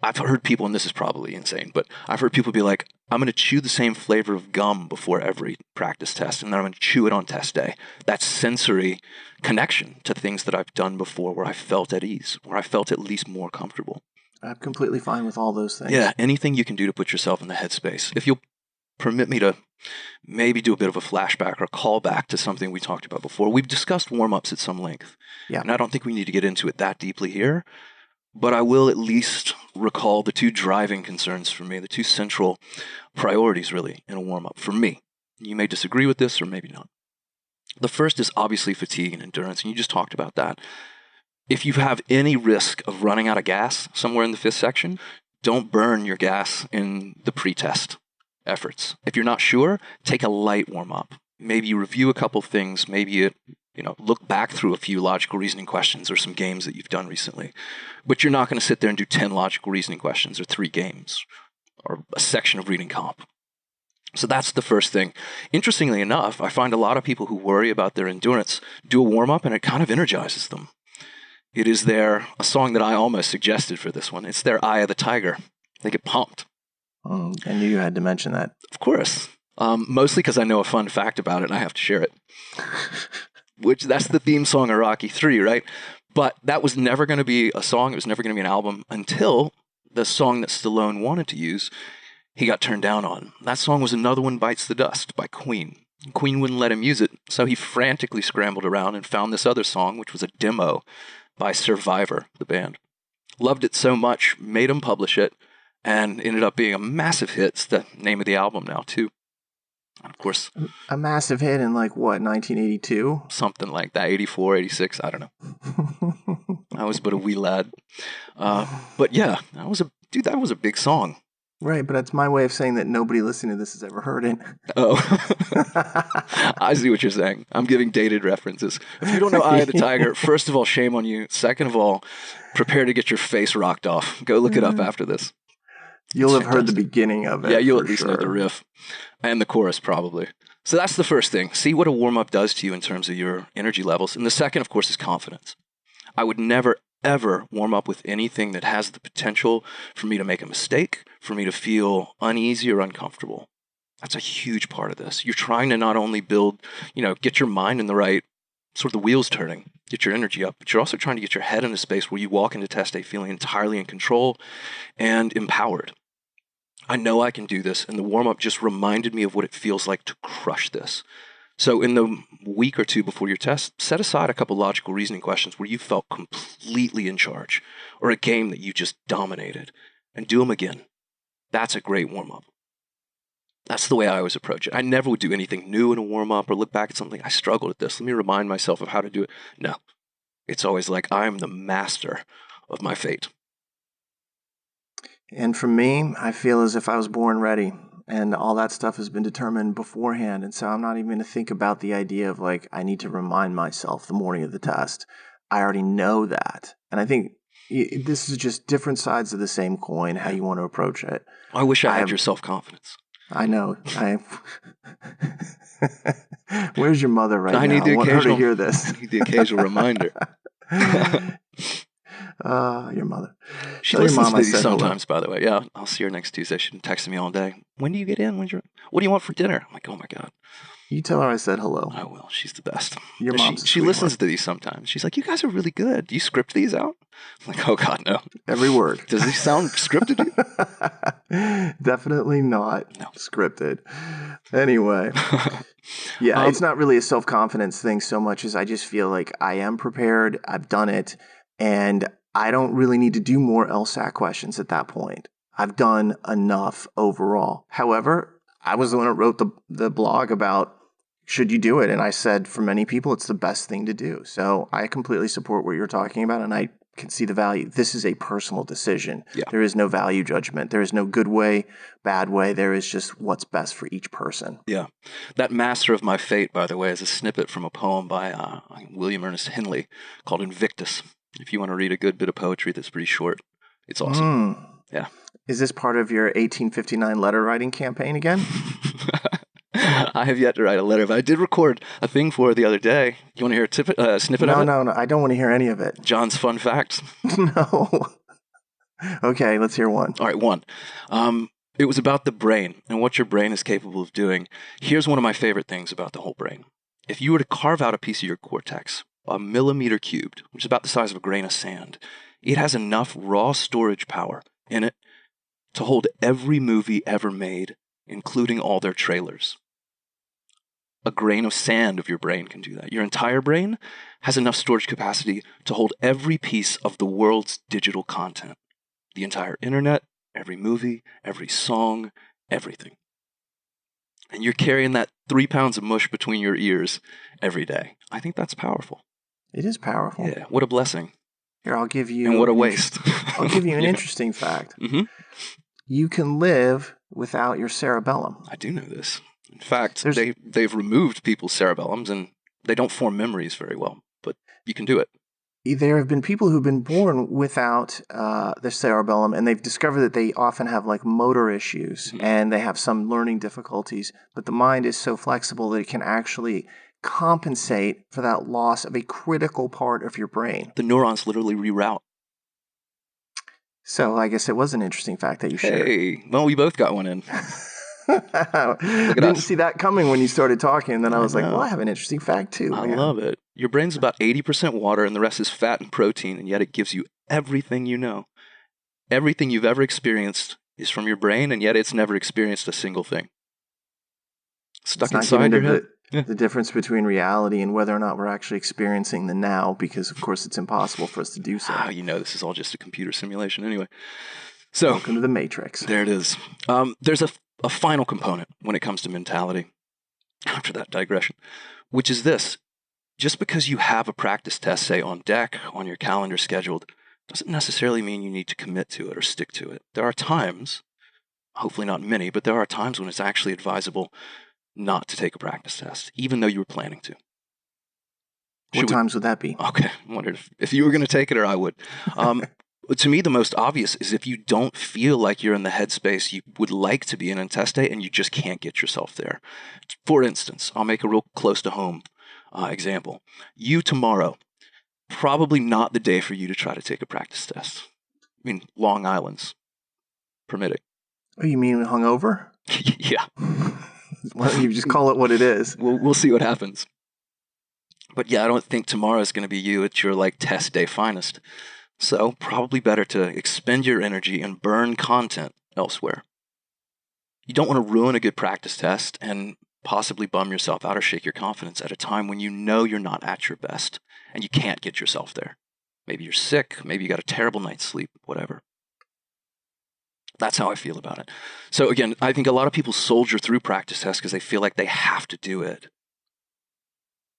I've heard people, and this is probably insane, but I've heard people be like, I'm going to chew the same flavor of gum before every practice test, and then I'm going to chew it on test day. That sensory connection to things that I've done before where I felt at ease, where I felt at least more comfortable. I'm completely fine with all those things. Yeah, anything you can do to put yourself in the headspace. If you'll permit me to maybe do a bit of a flashback or a callback to something we talked about before. We've discussed warm-ups at some length. Yeah. And I don't think we need to get into it that deeply here. But I will at least recall the 2 driving concerns for me, the 2 central priorities, really, in a warm-up for me. You may disagree with this or maybe not. The first is obviously fatigue and endurance, and you just talked about that. If you have any risk of running out of gas somewhere in the 5th section, don't burn your gas in the pre-test efforts. If you're not sure, take a light warm-up. Maybe you review a couple things, maybe you look back through a few logical reasoning questions or some games that you've done recently. But you're not going to sit there and do 10 logical reasoning questions or 3 games or a section of reading comp. So that's the first thing. Interestingly enough, I find a lot of people who worry about their endurance do a warm-up and it kind of energizes them. It is a song that I almost suggested for this one. It's their Eye of the Tiger. They get pumped. I knew you had to mention that. Of course. Mostly because I know a fun fact about it and I have to share it. which that's the theme song of Rocky 3, right? But that was never going to be a song. It was never going to be an album until the song that Stallone wanted to use, he got turned down on. That song was Another One Bites the Dust by Queen. Queen wouldn't let him use it, so he frantically scrambled around and found this other song, which was a demo by Survivor, the band. Loved it so much, made him publish it, and ended up being a massive hit. It's the name of the album now, too. And of course, a massive hit in like what, 1982? Something like that, 84, 86, I don't know. I was but a wee lad. But yeah, that was a big song. Right, but that's my way of saying that nobody listening to this has ever heard it. Oh, I see what you're saying. I'm giving dated references. If you don't know Eye of the Tiger, first of all, shame on you. Second of all, prepare to get your face rocked off. Go look it up after this. You'll have heard the beginning of it. Yeah, you'll at least know the riff and the chorus probably. So that's the first thing. See what a warm-up does to you in terms of your energy levels. And the second, of course, is confidence. I would never, ever warm up with anything that has the potential for me to make a mistake, for me to feel uneasy or uncomfortable. That's a huge part of this. You're trying to not only build, get your mind in the right, sort of the wheels turning, get your energy up, but you're also trying to get your head in a space where you walk into test day feeling entirely in control and empowered. I know I can do this, and the warm-up just reminded me of what it feels like to crush this. So in the week or two before your test, set aside a couple logical reasoning questions where you felt completely in charge, or a game that you just dominated, and do them again. That's a great warm-up. That's the way I always approach it. I never would do anything new in a warm-up or look back at something. I struggled at this. Let me remind myself of how to do it. No. It's always like I'm the master of my fate. And for me, I feel as if I was born ready, and all that stuff has been determined beforehand. And so I'm not even going to think about the idea of like, I need to remind myself the morning of the test. I already know that. And I think this is just different sides of the same coin, how you want to approach it. I wish I had your self-confidence. I know. Where's your mother right now? I want her to hear this. I need the occasional reminder. Your mother. She listens to these sometimes, by the way. Yeah, I'll see her next Tuesday. She's been texting me all day. When do you get in? What do you want for dinner? I'm like, oh my God. You tell her I said hello. I will. She's the best. Your mom's she listens to these sometimes. She's like, you guys are really good. Do you script these out? I'm like, oh God, no. Every word. Does these sound scripted to you? Definitely not scripted. Anyway. Yeah, it's not really a self-confidence thing so much as I just feel like I am prepared. I've done it. And I don't really need to do more LSAC questions at that point. I've done enough overall. However, I was the one that wrote the blog about should you do it? And I said, for many people, it's the best thing to do. So I completely support what you're talking about, and I can see the value. This is a personal decision. Yeah. There is no value judgment. There is no good way, bad way. There is just what's best for each person. Yeah. That Master of My Fate, by the way, is a snippet from a poem by William Ernest Henley called Invictus. If you want to read a good bit of poetry that's pretty short, it's awesome. Yeah. Is this part of your 1859 letter writing campaign again? I have yet to write a letter, but I did record a thing for her the other day. You want to hear a snippet of it? No. I don't want to hear any of it. Jon's fun facts. No. Okay, let's hear one. All right, one. It was about the brain and what your brain is capable of doing. Here's one of my favorite things about the whole brain. If you were to carve out a piece of your cortex, a millimeter cubed, which is about the size of a grain of sand, it has enough raw storage power in it to hold every movie ever made, including all their trailers. A grain of sand of your brain can do that. Your entire brain has enough storage capacity to hold every piece of the world's digital content. The entire internet, every movie, every song, everything. And you're carrying that 3 pounds of mush between your ears every day. I think that's powerful. It is powerful. Yeah, what a blessing. Here, I'll give you... And what a waste. I'll give you an interesting fact. Mm-hmm. You can live without your cerebellum. I do know this. In fact, they've removed people's cerebellums and they don't form memories very well, but you can do it. There have been people who've been born without their cerebellum, and they've discovered that they often have like motor issues and they have some learning difficulties, but the mind is so flexible that it can actually compensate for that loss of a critical part of your brain. The neurons literally reroute. So I guess it was an interesting fact that you shared. Hey, well, we both got one in. Look at Didn't us. see that coming when you started talking. And then I was like, well, know. I have an interesting fact too, I man. love it. Your brain's about 80% water and the rest is fat and protein, and yet it gives you everything you know. Everything you've ever experienced is from your brain, and yet it's never experienced a single thing. Stuck Let's not get inside into your head. Yeah. the difference between reality and whether or not we're actually experiencing the now, because of course it's impossible for us to do so. You know this is all just a computer simulation anyway. So Welcome to the Matrix. there it is. There's a final component when it comes to mentality, after that digression, which is this. Just because you have a practice test, say, on deck, on your calendar scheduled, doesn't necessarily mean you need to commit to it or stick to it. There are times, hopefully not many, but there are times when it's actually advisable not to take a practice test, even though you were planning to. What times would that be? Okay, I wondered if you were going to take it or I would. To me, the most obvious is if you don't feel like you're in the headspace you would like to be in test day and you just can't get yourself there. For instance, I'll make a real close to home example. You tomorrow, probably not the day for you to try to take a practice test. I mean, Long Island's permitting. Oh, you mean hungover? Yeah. Why don't you just call it what it is? We'll see what happens. But yeah, I don't think tomorrow is going to be you at your test day finest. So probably better to expend your energy and burn content elsewhere. You don't want to ruin a good practice test and possibly bum yourself out or shake your confidence at a time when you know you're not at your best and you can't get yourself there. Maybe you're sick, maybe you got a terrible night's sleep, whatever. That's how I feel about it. So again, I think a lot of people soldier through practice tests because they feel like they have to do it.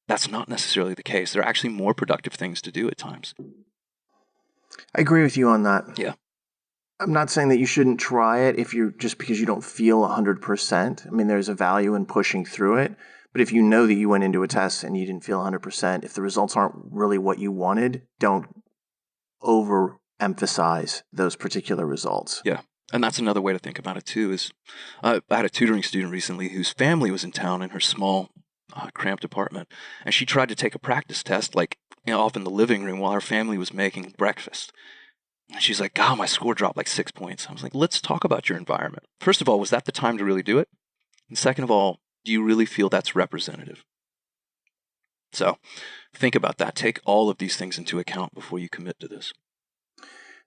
That's not necessarily the case. There are actually more productive things to do at times. I agree with you on that. Yeah. I'm not saying that you shouldn't try it if you're just because you don't feel 100%. I mean, there's a value in pushing through it. But if you know that you went into a test and you didn't feel 100%, if the results aren't really what you wanted, don't overemphasize those particular results. Yeah. And that's another way to think about it too is I had a tutoring student recently whose family was in town in her small, cramped apartment. And she tried to take a practice test, off in the living room while her family was making breakfast. And she's like, God, my score dropped 6 points. I was like, let's talk about your environment. First of all, was that the time to really do it? And second of all, do you really feel that's representative? So think about that. Take all of these things into account before you commit to this.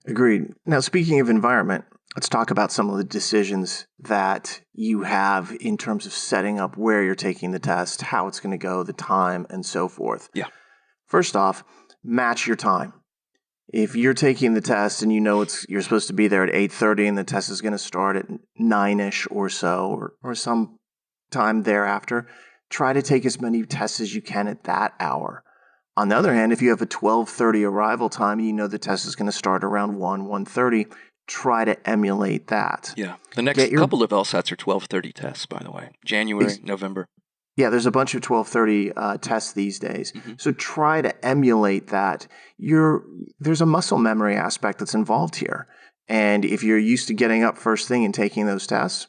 Agreed. Now, speaking of environment, let's talk about some of the decisions that you have in terms of setting up where you're taking the test, how it's going to go, the time, and so forth. Yeah. First off, match your time. If you're taking the test and you know you're supposed to be there at 8:30 and the test is going to start at 9-ish or so, or some time thereafter, try to take as many tests as you can at that hour. On the other hand, if you have a 12:30 arrival time and you know the test is going to start around 1:30, try to emulate that. Yeah. The next couple of LSATs are 12:30 tests, by the way. January, November. Yeah, there's a bunch of 12:30 tests these days. Mm-hmm. So try to emulate that. There's a muscle memory aspect that's involved here. And if you're used to getting up first thing and taking those tests,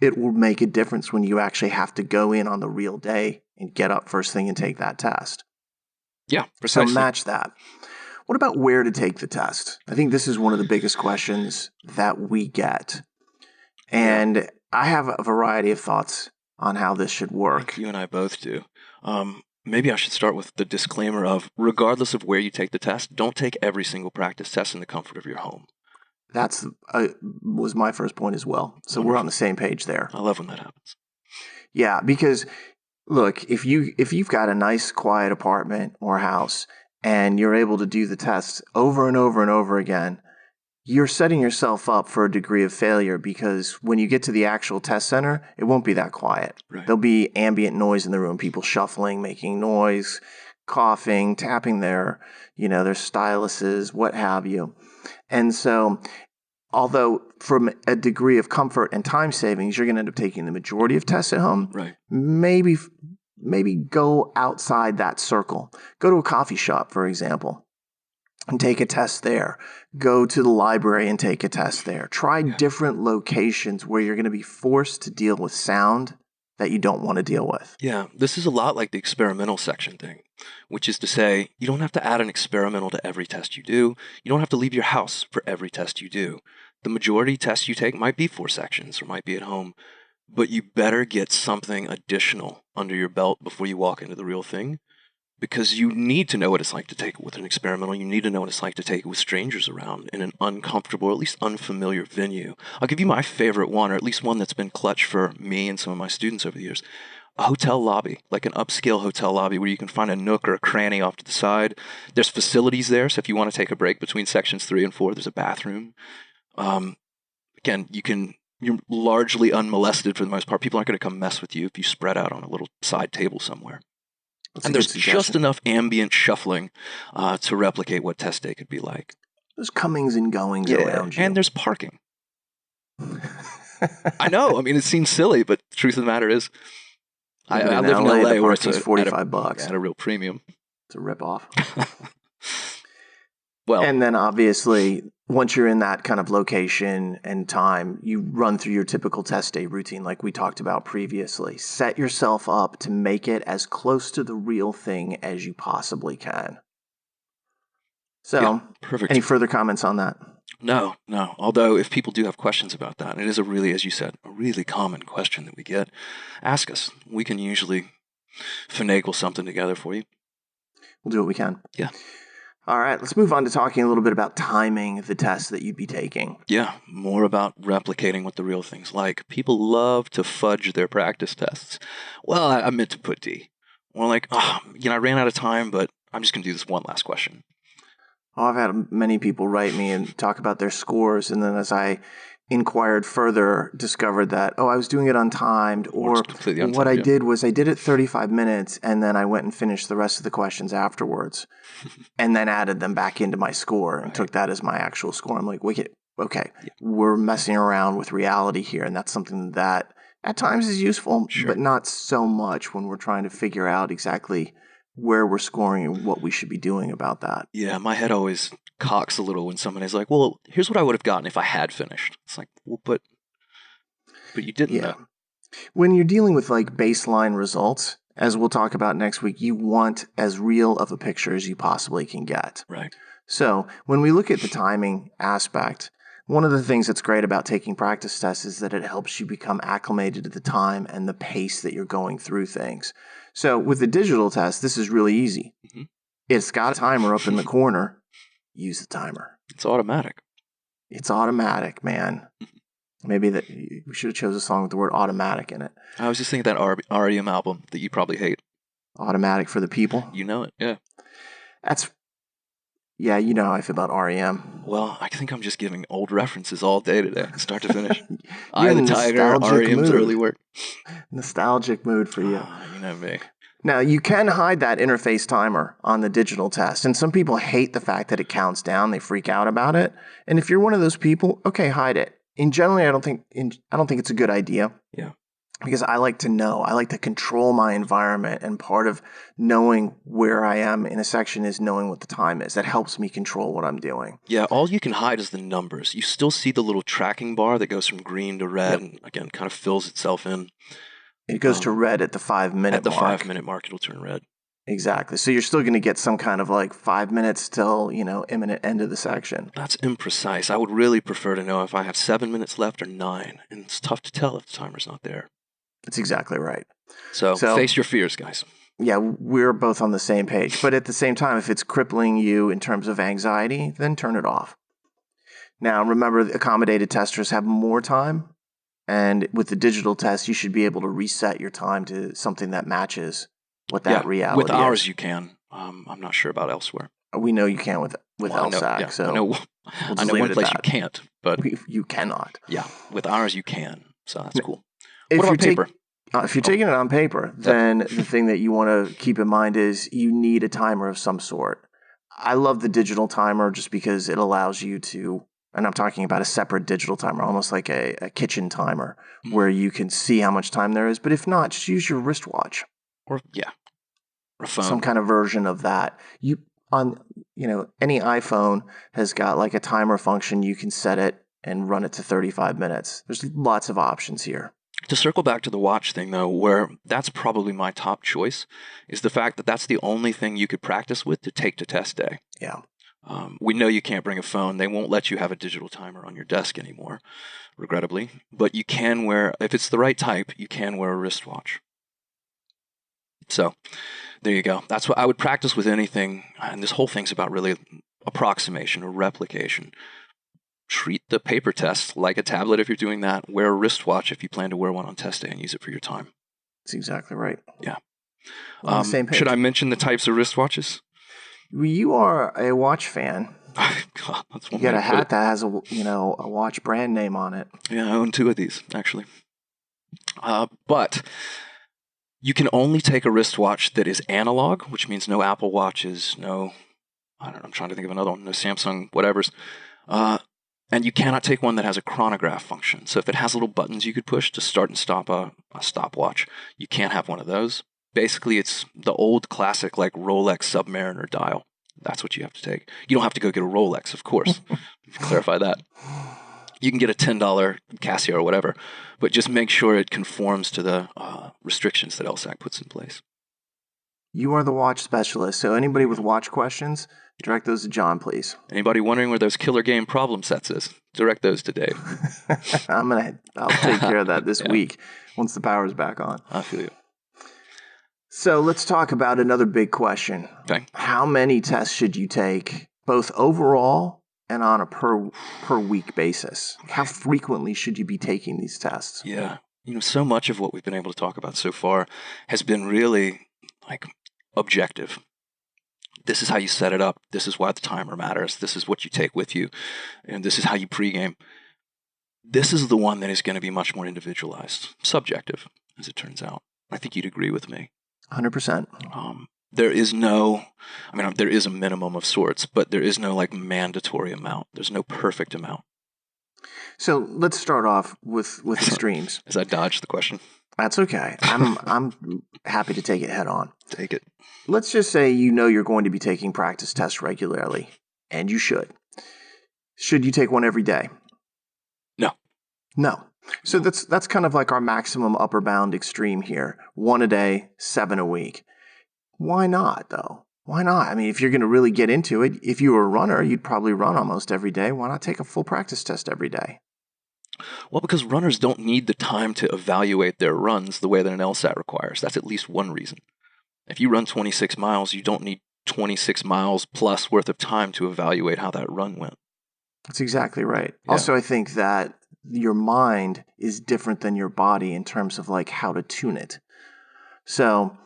it will make a difference when you actually have to go in on the real day and get up first thing and take that test. Yeah, precisely. So match that. What about where to take the test? I think this is one of the biggest questions that we get. And I have a variety of thoughts on how this should work. You and I both do. Maybe I should start with the disclaimer of, regardless of where you take the test, don't take every single practice test in the comfort of your home. That's was my first point as well. So we're on the same page there. I love when that happens. Yeah, because look, if you've got a nice quiet apartment or house and you're able to do the test over and over and over again, you're setting yourself up for a degree of failure because when you get to the actual test center, it won't be that quiet. Right. There'll be ambient noise in the room, people shuffling, making noise, coughing, tapping their styluses, what have you. And so, although from a degree of comfort and time savings, you're going to end up taking the majority of tests at home, right? Maybe go outside that circle. Go to a coffee shop, for example, and take a test there. Go to the library and take a test there. Try different locations where you're going to be forced to deal with sound that you don't want to deal with. Yeah, this is a lot like the experimental section thing, which is to say, you don't have to add an experimental to every test you do. You don't have to leave your house for every test you do. The majority tests you take might be 4 sections or might be at home, but you better get something additional under your belt before you walk into the real thing, because you need to know what it's like to take it with an experimental. You need to know what it's like to take it with strangers around in an uncomfortable, or at least unfamiliar venue. I'll give you my favorite one, or at least one that's been clutch for me and some of my students over the years. A hotel lobby, like an upscale hotel lobby where you can find a nook or a cranny off to the side. There's facilities there, so if you want to take a break between sections 3 and 4, there's a bathroom. Again, you're largely unmolested for the most part. People aren't going to come mess with you if you spread out on a little side table somewhere. And there's just enough ambient shuffling to replicate what test day could be like. There's comings and goings around you. And there's parking. I know. I mean, it seems silly, but the truth of the matter is, I live in LA where it's $45 at a real premium. It's a ripoff. Well, and then obviously, once you're in that kind of location and time, you run through your typical test day routine like we talked about previously. Set yourself up to make it as close to the real thing as you possibly can. So, perfect. Any further comments on that? No. Although if people do have questions about that, and it is a really, as you said, a really common question that we get, ask us. We can usually finagle something together for you. We'll do what we can. Yeah. All right, let's move on to talking a little bit about timing the test that you'd be taking. Yeah, more about replicating what the real thing's like. People love to fudge their practice tests. Well, I meant to put D. Or like, I ran out of time, but I'm just going to do this one last question. Oh, I've had many people write me and talk about their scores, and then as I inquired further, discovered that, I was doing it untimed, or what I did was I did it 35 minutes, and then I went and finished the rest of the questions afterwards, and then added them back into my score and took that as my actual score. I'm like, okay, we're messing around with reality here, and that's something that at times is useful, but not so much when we're trying to figure out exactly where we're scoring and what we should be doing about that. Yeah, my head always cocks a little when somebody's like, well, here's what I would have gotten if I had finished. It's like, well, but you didn't. Yeah. When you're dealing with like baseline results, as we'll talk about next week, you want as real of a picture as you possibly can get. Right. So when we look at the timing aspect, one of the things that's great about taking practice tests is that it helps you become acclimated to the time and the pace that you're going through things. So with the digital test, this is really easy. Mm-hmm. It's got a timer up in the corner. Use the timer. It's automatic. It's automatic, man. Maybe that we should have chosen a song with the word automatic in it. I was just thinking that REM album that you probably hate. Automatic for the People. You know it, yeah. You know how I feel about REM. Well, I think I'm just giving old references all day today, start to finish. Eye of the Tiger, REM's early work. Nostalgic mood for you. You know me. Now, you can hide that interface timer on the digital test, and some people hate the fact that it counts down. They freak out about it. And if you're one of those people, okay, hide it. In generally, I don't think it's a good idea. Yeah. Because I like to know. I like to control my environment, and part of knowing where I am in a section is knowing what the time is. That helps me control what I'm doing. Yeah, all you can hide is the numbers. You still see the little tracking bar that goes from green to red, and again, kind of fills itself in. It goes to red at the 5-minute mark. At the 5-minute mark, it'll turn red. Exactly. So you're still going to get some kind of like 5 minutes till, imminent end of the section. That's imprecise. I would really prefer to know if I have 7 minutes left or 9. And it's tough to tell if the timer's not there. That's exactly right. So face your fears, guys. Yeah, we're both on the same page. But at the same time, if it's crippling you in terms of anxiety, then turn it off. Now, remember, accommodated testers have more time. And with the digital test, you should be able to reset your time to something that matches what that reality is. With ours, you can. I'm not sure about elsewhere. We know you can with LSAC. I know one place you can't, but you cannot. Yeah, with ours you can. So that's cool. What about paper? If you're taking it on paper, then the thing that you want to keep in mind is you need a timer of some sort. I love the digital timer just because it allows you to. And I'm talking about a separate digital timer, almost like a kitchen timer, where you can see how much time there is. But if not, just use your wristwatch. Or a phone. Some kind of version of that. Any iPhone has got like a timer function. You can set it and run it to 35 minutes. There's lots of options here. To circle back to the watch thing, though, where that's probably my top choice, is the fact that that's the only thing you could practice with to take to test day. Yeah. We know you can't bring a phone. They won't let you have a digital timer on your desk anymore, regrettably. But you can wear, if it's the right type, you can wear a wristwatch. So there you go. That's what I would practice with anything. And this whole thing's about really approximation or replication. Treat the paper test like a tablet if you're doing that. Wear a wristwatch if you plan to wear one on test day and use it for your time. That's exactly right. Yeah. On the same page. Should I mention the types of wristwatches? You are a watch fan. God, that's one you got a hat that has a watch brand name on it. Yeah, I own 2 of these, actually. But you can only take a wristwatch that is analog, which means no Apple Watches, no, I don't know, I'm trying to think of another one, no Samsung, whatever's. And you cannot take one that has a chronograph function. So if it has little buttons you could push to start and stop a stopwatch, you can't have one of those. Basically, it's the old classic like Rolex Submariner dial. That's what you have to take. You don't have to go get a Rolex, of course. Clarify that. You can get a $10 Casio or whatever, but just make sure it conforms to the restrictions that LSAC puts in place. You are the watch specialist, so anybody with watch questions, direct those to John, please. Anybody wondering where those killer game problem sets is, direct those to Dave. I'll take care of that this week once the power's back on. I feel you. So let's talk about another big question. Okay. How many tests should you take, both overall and on a per week basis? How frequently should you be taking these tests? Yeah. So much of what we've been able to talk about so far has been really like objective. This is how you set it up. This is why the timer matters. This is what you take with you. And this is how you pregame. This is the one that is going to be much more individualized, subjective, as it turns out. I think you'd agree with me. 100%. There is no, there is a minimum of sorts, but there is no like mandatory amount. There's no perfect amount. So let's start off with extremes. As I dodged the question. That's okay. I'm happy to take it head on. Take it. Let's just say you're going to be taking practice tests regularly, and you should. Should you take one every day? No. So that's kind of like our maximum upper bound extreme here. 1 a day, 7 a week. Why not, though? Why not? If you're going to really get into it, if you were a runner, you'd probably run almost every day. Why not take a full practice test every day? Well, because runners don't need the time to evaluate their runs the way that an LSAT requires. That's at least one reason. If you run 26 miles, you don't need 26 miles plus worth of time to evaluate how that run went. That's exactly right. Yeah. Also, I think that your mind is different than your body in terms of like how to tune it. So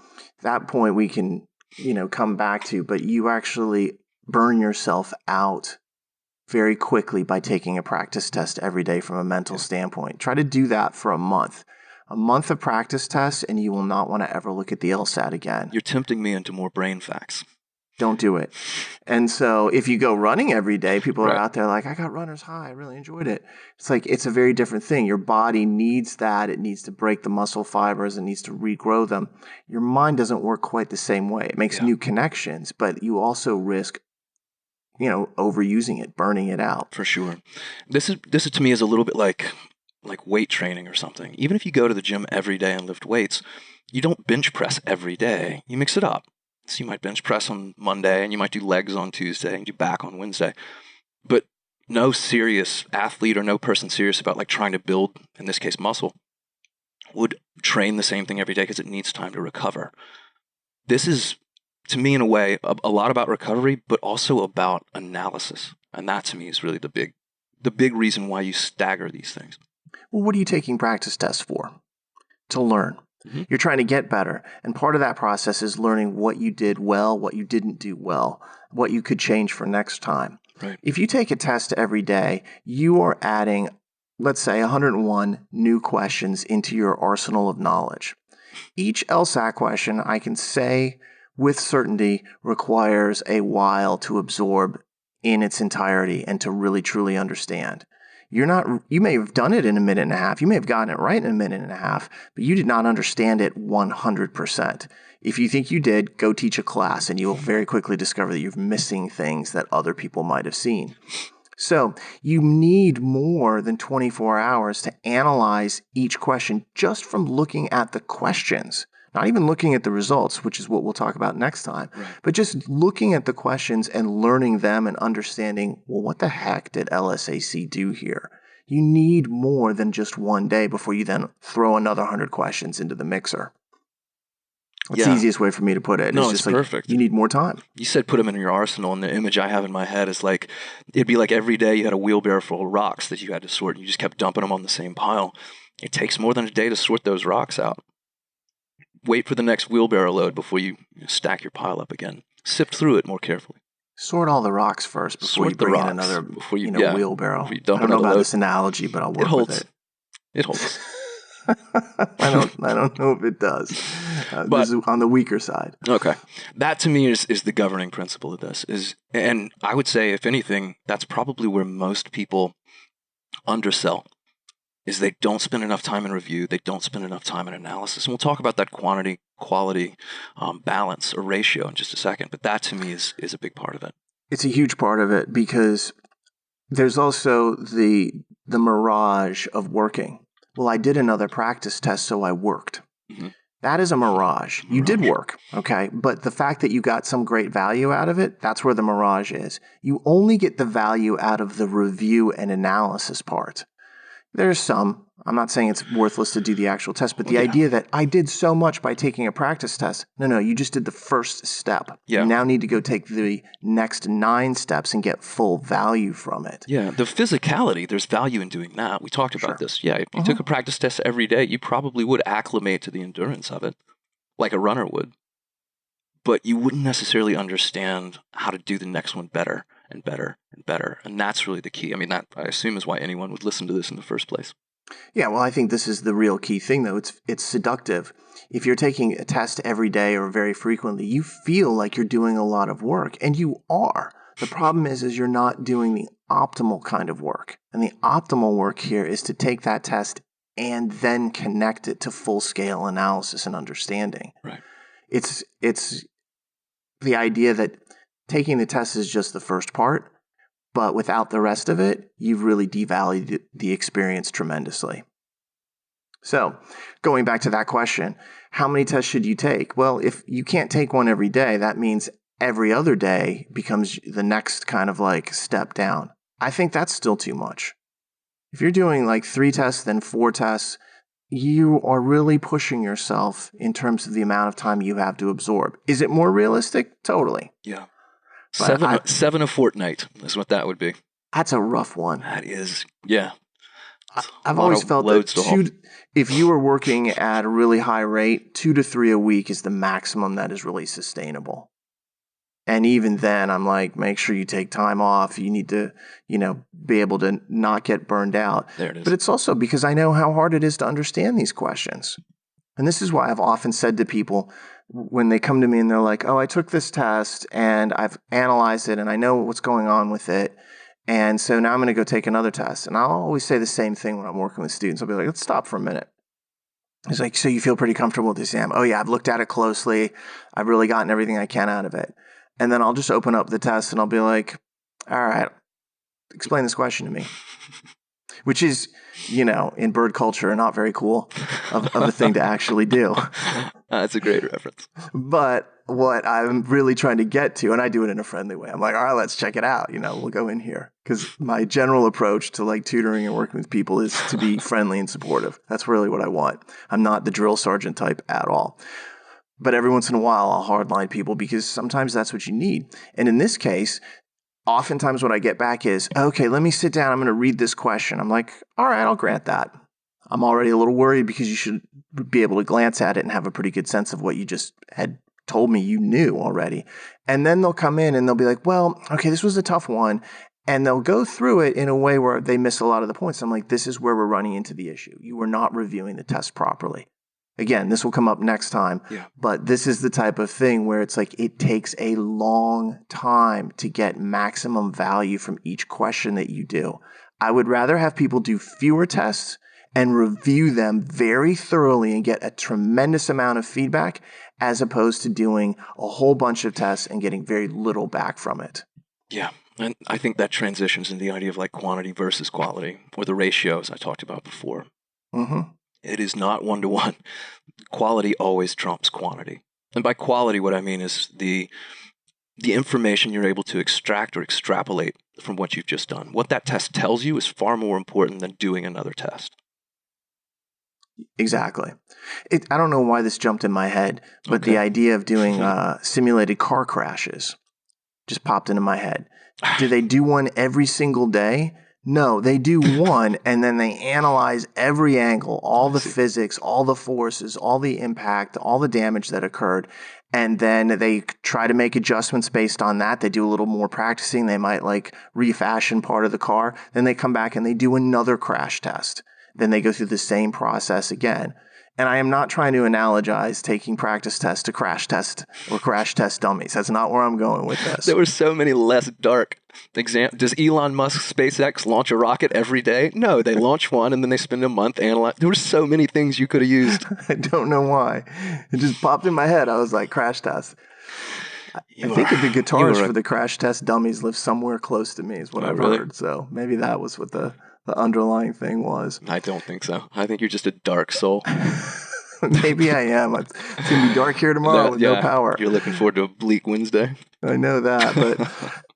that point we can, come back to, but you actually burn yourself out very quickly by taking a practice test every day from a mental standpoint. Try to do that for a month. A month of practice tests, and you will not want to ever look at the LSAT again. You're tempting me into more brain facts. Don't do it. And so if you go running every day, people are Right. out there like, I got runner's high. I really enjoyed it. It's like, it's a very different thing. Your body needs that. It needs to break the muscle fibers. It needs to regrow them. Your mind doesn't work quite the same way. It makes new connections, but you also risk overusing it, burning it out. For sure. This is to me is a little bit like weight training or something. Even if you go to the gym every day and lift weights, you don't bench press every day. You mix it up. So you might bench press on Monday and you might do legs on Tuesday and do back on Wednesday. But no serious athlete or no person serious about like trying to build, in this case, muscle, would train the same thing every day because it needs time to recover. This is, to me, in a way, a lot about recovery, but also about analysis. And that, to me, is really the big reason why you stagger these things. Well, what are you taking practice tests for? To learn. Mm-hmm. You're trying to get better. And part of that process is learning what you did well, what you didn't do well, what you could change for next time. Right. If you take a test every day, you are adding, let's say, 101 new questions into your arsenal of knowledge. Each LSAC question, I can say with certainty, requires a while to absorb in its entirety and to really truly understand. You may have done it in a minute and a half. You may have gotten it right in a minute and a half, but you did not understand it 100%. If you think you did, go teach a class and you will very quickly discover that you're missing things that other people might have seen. So you need more than 24 hours to analyze each question just from looking at the questions, Not even looking at the results, which is what we'll talk about next time, Right. but just looking at the questions and learning them and understanding, well, what the heck did LSAC do here? You need more than just one day before you then throw another 100 questions into the mixer. That's the easiest way for me to put it. No, it's just like, perfect. You need more time. You said put them in your arsenal, and the image I have in my head is like, it'd be like every day you had a wheelbarrow full of rocks that you had to sort, and you just kept dumping them on the same pile. It takes more than a day to sort those rocks out. Wait for the next wheelbarrow load before you stack your pile up again. Sift through it more carefully. Sort all the rocks first before you bring in another wheelbarrow. I don't know about this analogy, but I'll work with it. It holds. I don't know if it does. This is on the weaker side. Okay. That to me is the governing principle of this. And I would say, if anything, that's probably where most people undersell. Is they don't spend enough time in review, they don't spend enough time in analysis. And we'll talk about that quality balance or ratio in just a second. But that to me is a big part of it. It's a huge part of it because there's also the mirage of working. Well, I did another practice test, so I worked. Mm-hmm. That is a mirage. You did work, okay? But the fact that you got some great value out of it, that's where the mirage is. You only get the value out of the review and analysis part. There's some. I'm not saying it's worthless to do the actual test, but the idea that I did so much by taking a practice test. No, you just did the first step. Yeah. You now need to go take the next 9 steps and get full value from it. Yeah, the physicality, there's value in doing that. We talked about this. Yeah, if you took a practice test every day, you probably would acclimate to the endurance of it, like a runner would. But you wouldn't necessarily understand how to do the next one better and better and better. And that's really the key. I mean, that, I assume, is why anyone would listen to this in the first place. Yeah, well, I think this is the real key thing, though. It's seductive. If you're taking a test every day or very frequently, you feel like you're doing a lot of work, and you are. The problem is you're not doing the optimal kind of work. And the optimal work here is to take that test and then connect it to full-scale analysis and understanding. Right. It's the idea that taking the test is just the first part, but without the rest of it, you've really devalued the experience tremendously. So, going back to that question, how many tests should you take? Well, if you can't take one every day, that means every other day becomes the next kind of like step down. I think that's still too much. If you're doing like 3 tests, then 4 tests, you are really pushing yourself in terms of the amount of time you have to absorb. Is it more realistic? Totally. Yeah. 7 a fortnight is what that would be. That's a rough one. That is, yeah. I've always felt that if you were working at a really high rate, 2 to 3 a week is the maximum that is really sustainable. And even then, I'm like, make sure you take time off. You need to, be able to not get burned out. There it is. But it's also because I know how hard it is to understand these questions. And this is why I've often said to people when they come to me and they're like, oh, I took this test and I've analyzed it and I know what's going on with it. And so now I'm going to go take another test. And I'll always say the same thing when I'm working with students. I'll be like, let's stop for a minute. It's like, so you feel pretty comfortable with the exam? Oh, yeah, I've looked at it closely. I've really gotten everything I can out of it. And then I'll just open up the test and I'll be like, all right, explain this question to me. Which is, in bird culture, not very cool of a thing to actually do. That's a great reference. But what I'm really trying to get to, and I do it in a friendly way, I'm like, all right, let's check it out. We'll go in here. Because my general approach to like tutoring and working with people is to be friendly and supportive. That's really what I want. I'm not the drill sergeant type at all. But every once in a while, I'll hardline people because sometimes that's what you need. And in this case, oftentimes what I get back is, okay, let me sit down. I'm going to read this question. I'm like, all right, I'll grant that. I'm already a little worried because you should be able to glance at it and have a pretty good sense of what you just had told me you knew already. And then they'll come in and they'll be like, well, okay, this was a tough one. And they'll go through it in a way where they miss a lot of the points. I'm like, this is where we're running into the issue. You were not reviewing the test properly. Again, this will come up next time, but this is the type of thing where it's like it takes a long time to get maximum value from each question that you do. I would rather have people do fewer tests and review them very thoroughly and get a tremendous amount of feedback as opposed to doing a whole bunch of tests and getting very little back from it. Yeah, and I think that transitions into the idea of like quantity versus quality, or the ratios I talked about before. Mm-hmm. It is not one-to-one. Quality always trumps quantity. And by quality, what I mean is the information you're able to extract or extrapolate from what you've just done. What that test tells you is far more important than doing another test. Exactly. I don't know why this jumped in my head, but the idea of doing simulated car crashes just popped into my head. Do they do one every single day? No, they do one, and then they analyze every angle, all the physics, all the forces, all the impact, all the damage that occurred, and then they try to make adjustments based on that. They do a little more practicing. They might like refashion part of the car. Then they come back and they do another crash test. Then they go through the same process again. And I am not trying to analogize taking practice tests to crash test or crash test dummies. That's not where I'm going with this. There were so many less dark examples. Does Elon Musk SpaceX launch a rocket every day? No, they launch one and then they spend a month analyzing. There were so many things you could have used. I don't know why. It just popped in my head. I was like, crash test. I think the guitarist for the crash test dummies lives somewhere close to me is what I've heard. So maybe that was what the underlying thing was. I don't think so. I think you're just a dark soul. Maybe I am. It's going to be dark here tomorrow with no power. You're looking forward to a bleak Wednesday. I know that. But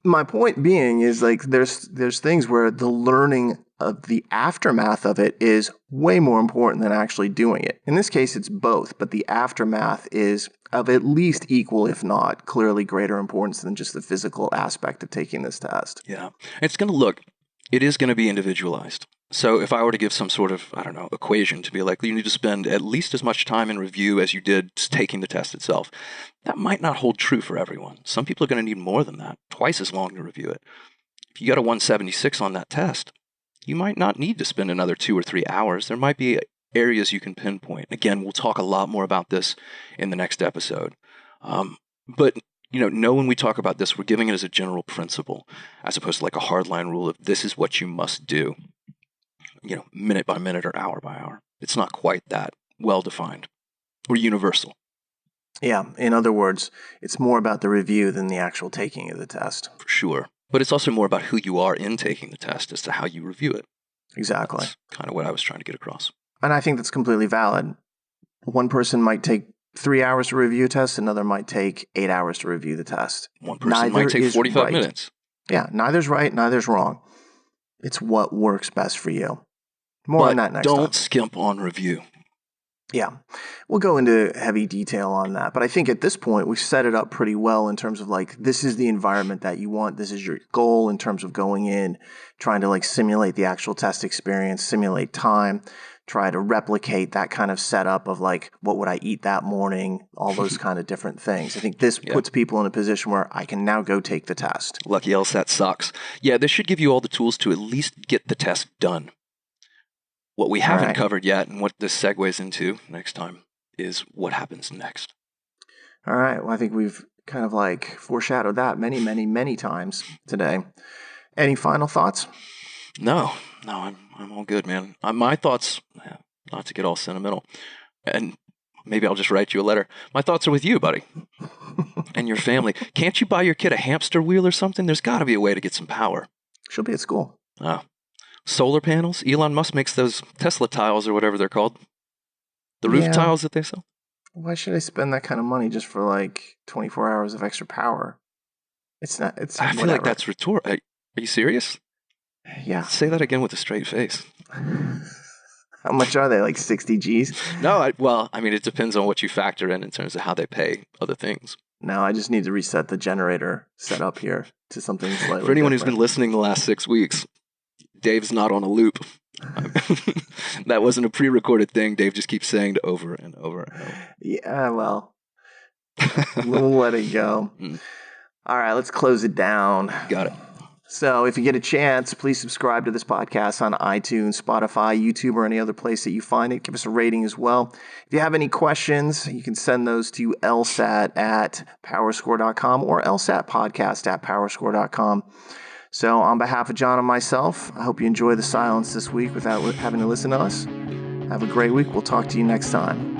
my point being is like there's things where the learning of the aftermath of it is way more important than actually doing it. In this case, it's both, but the aftermath is of at least equal, if not clearly greater importance than just the physical aspect of taking this test. Yeah. It is going to be individualized. So if I were to give some sort of, equation to be like, you need to spend at least as much time in review as you did taking the test itself, that might not hold true for everyone. Some people are going to need more than that, twice as long to review it. If you got a 176 on that test, you might not need to spend another 2 or 3 hours. There might be areas you can pinpoint. Again, we'll talk a lot more about this in the next episode. But know when we talk about this, we're giving it as a general principle, as opposed to like a hardline rule of this is what you must do, minute by minute or hour by hour. It's not quite that well defined or universal. Yeah. In other words, it's more about the review than the actual taking of the test. For sure. But it's also more about who you are in taking the test as to how you review it. Exactly. That's kind of what I was trying to get across. And I think that's completely valid. One person might take 3 hours to review a test, another might take 8 hours to review the test. One person might take 45 minutes. Yeah, neither's right, neither's wrong. It's what works best for you. More on that next time. Don't skimp on review. Yeah, we'll go into heavy detail on that. But I think at this point, we've set it up pretty well in terms of like, this is the environment that you want. This is your goal in terms of going in, trying to like simulate the actual test experience, simulate time, try to replicate that kind of setup of like, what would I eat that morning? All those kind of different things. I think this puts people in a position where I can now go take the test. Lucky LSAT sucks. Yeah, this should give you all the tools to at least get the test done. What we haven't covered yet, and what this segues into next time, is what happens next. All right. Well, I think we've kind of like foreshadowed that many, many, many times today. Any final thoughts? No, I'm all good, man. My thoughts, not to get all sentimental, and maybe I'll just write you a letter. My thoughts are with you, buddy, and your family. Can't you buy your kid a hamster wheel or something? There's got to be a way to get some power. She'll be at school. Oh. Solar panels? Elon Musk makes those Tesla tiles or whatever they're called. The roof tiles that they sell. Why should I spend that kind of money just for like 24 hours of extra power? It's not. It's. I feel like that's rhetorical. Are you serious? Yeah. Say that again with a straight face. How much are they? Like 60 G's? No. It depends on what you factor in terms of how they pay other things. No, I just need to reset the generator setup here to something slightly For anyone different. who's been listening the last 6 weeks, Dave's not on a loop. That wasn't a pre-recorded thing. Dave just keeps saying it over and over and over. Yeah, well, we'll let it go. All right, let's close it down. Got it. So if you get a chance, please subscribe to this podcast on iTunes, Spotify, YouTube, or any other place that you find it. Give us a rating as well. If you have any questions, you can send those to lsat@powerscore.com or lsatpodcast@powerscore.com. So on behalf of John and myself, I hope you enjoy the silence this week without having to listen to us. Have a great week. We'll talk to you next time.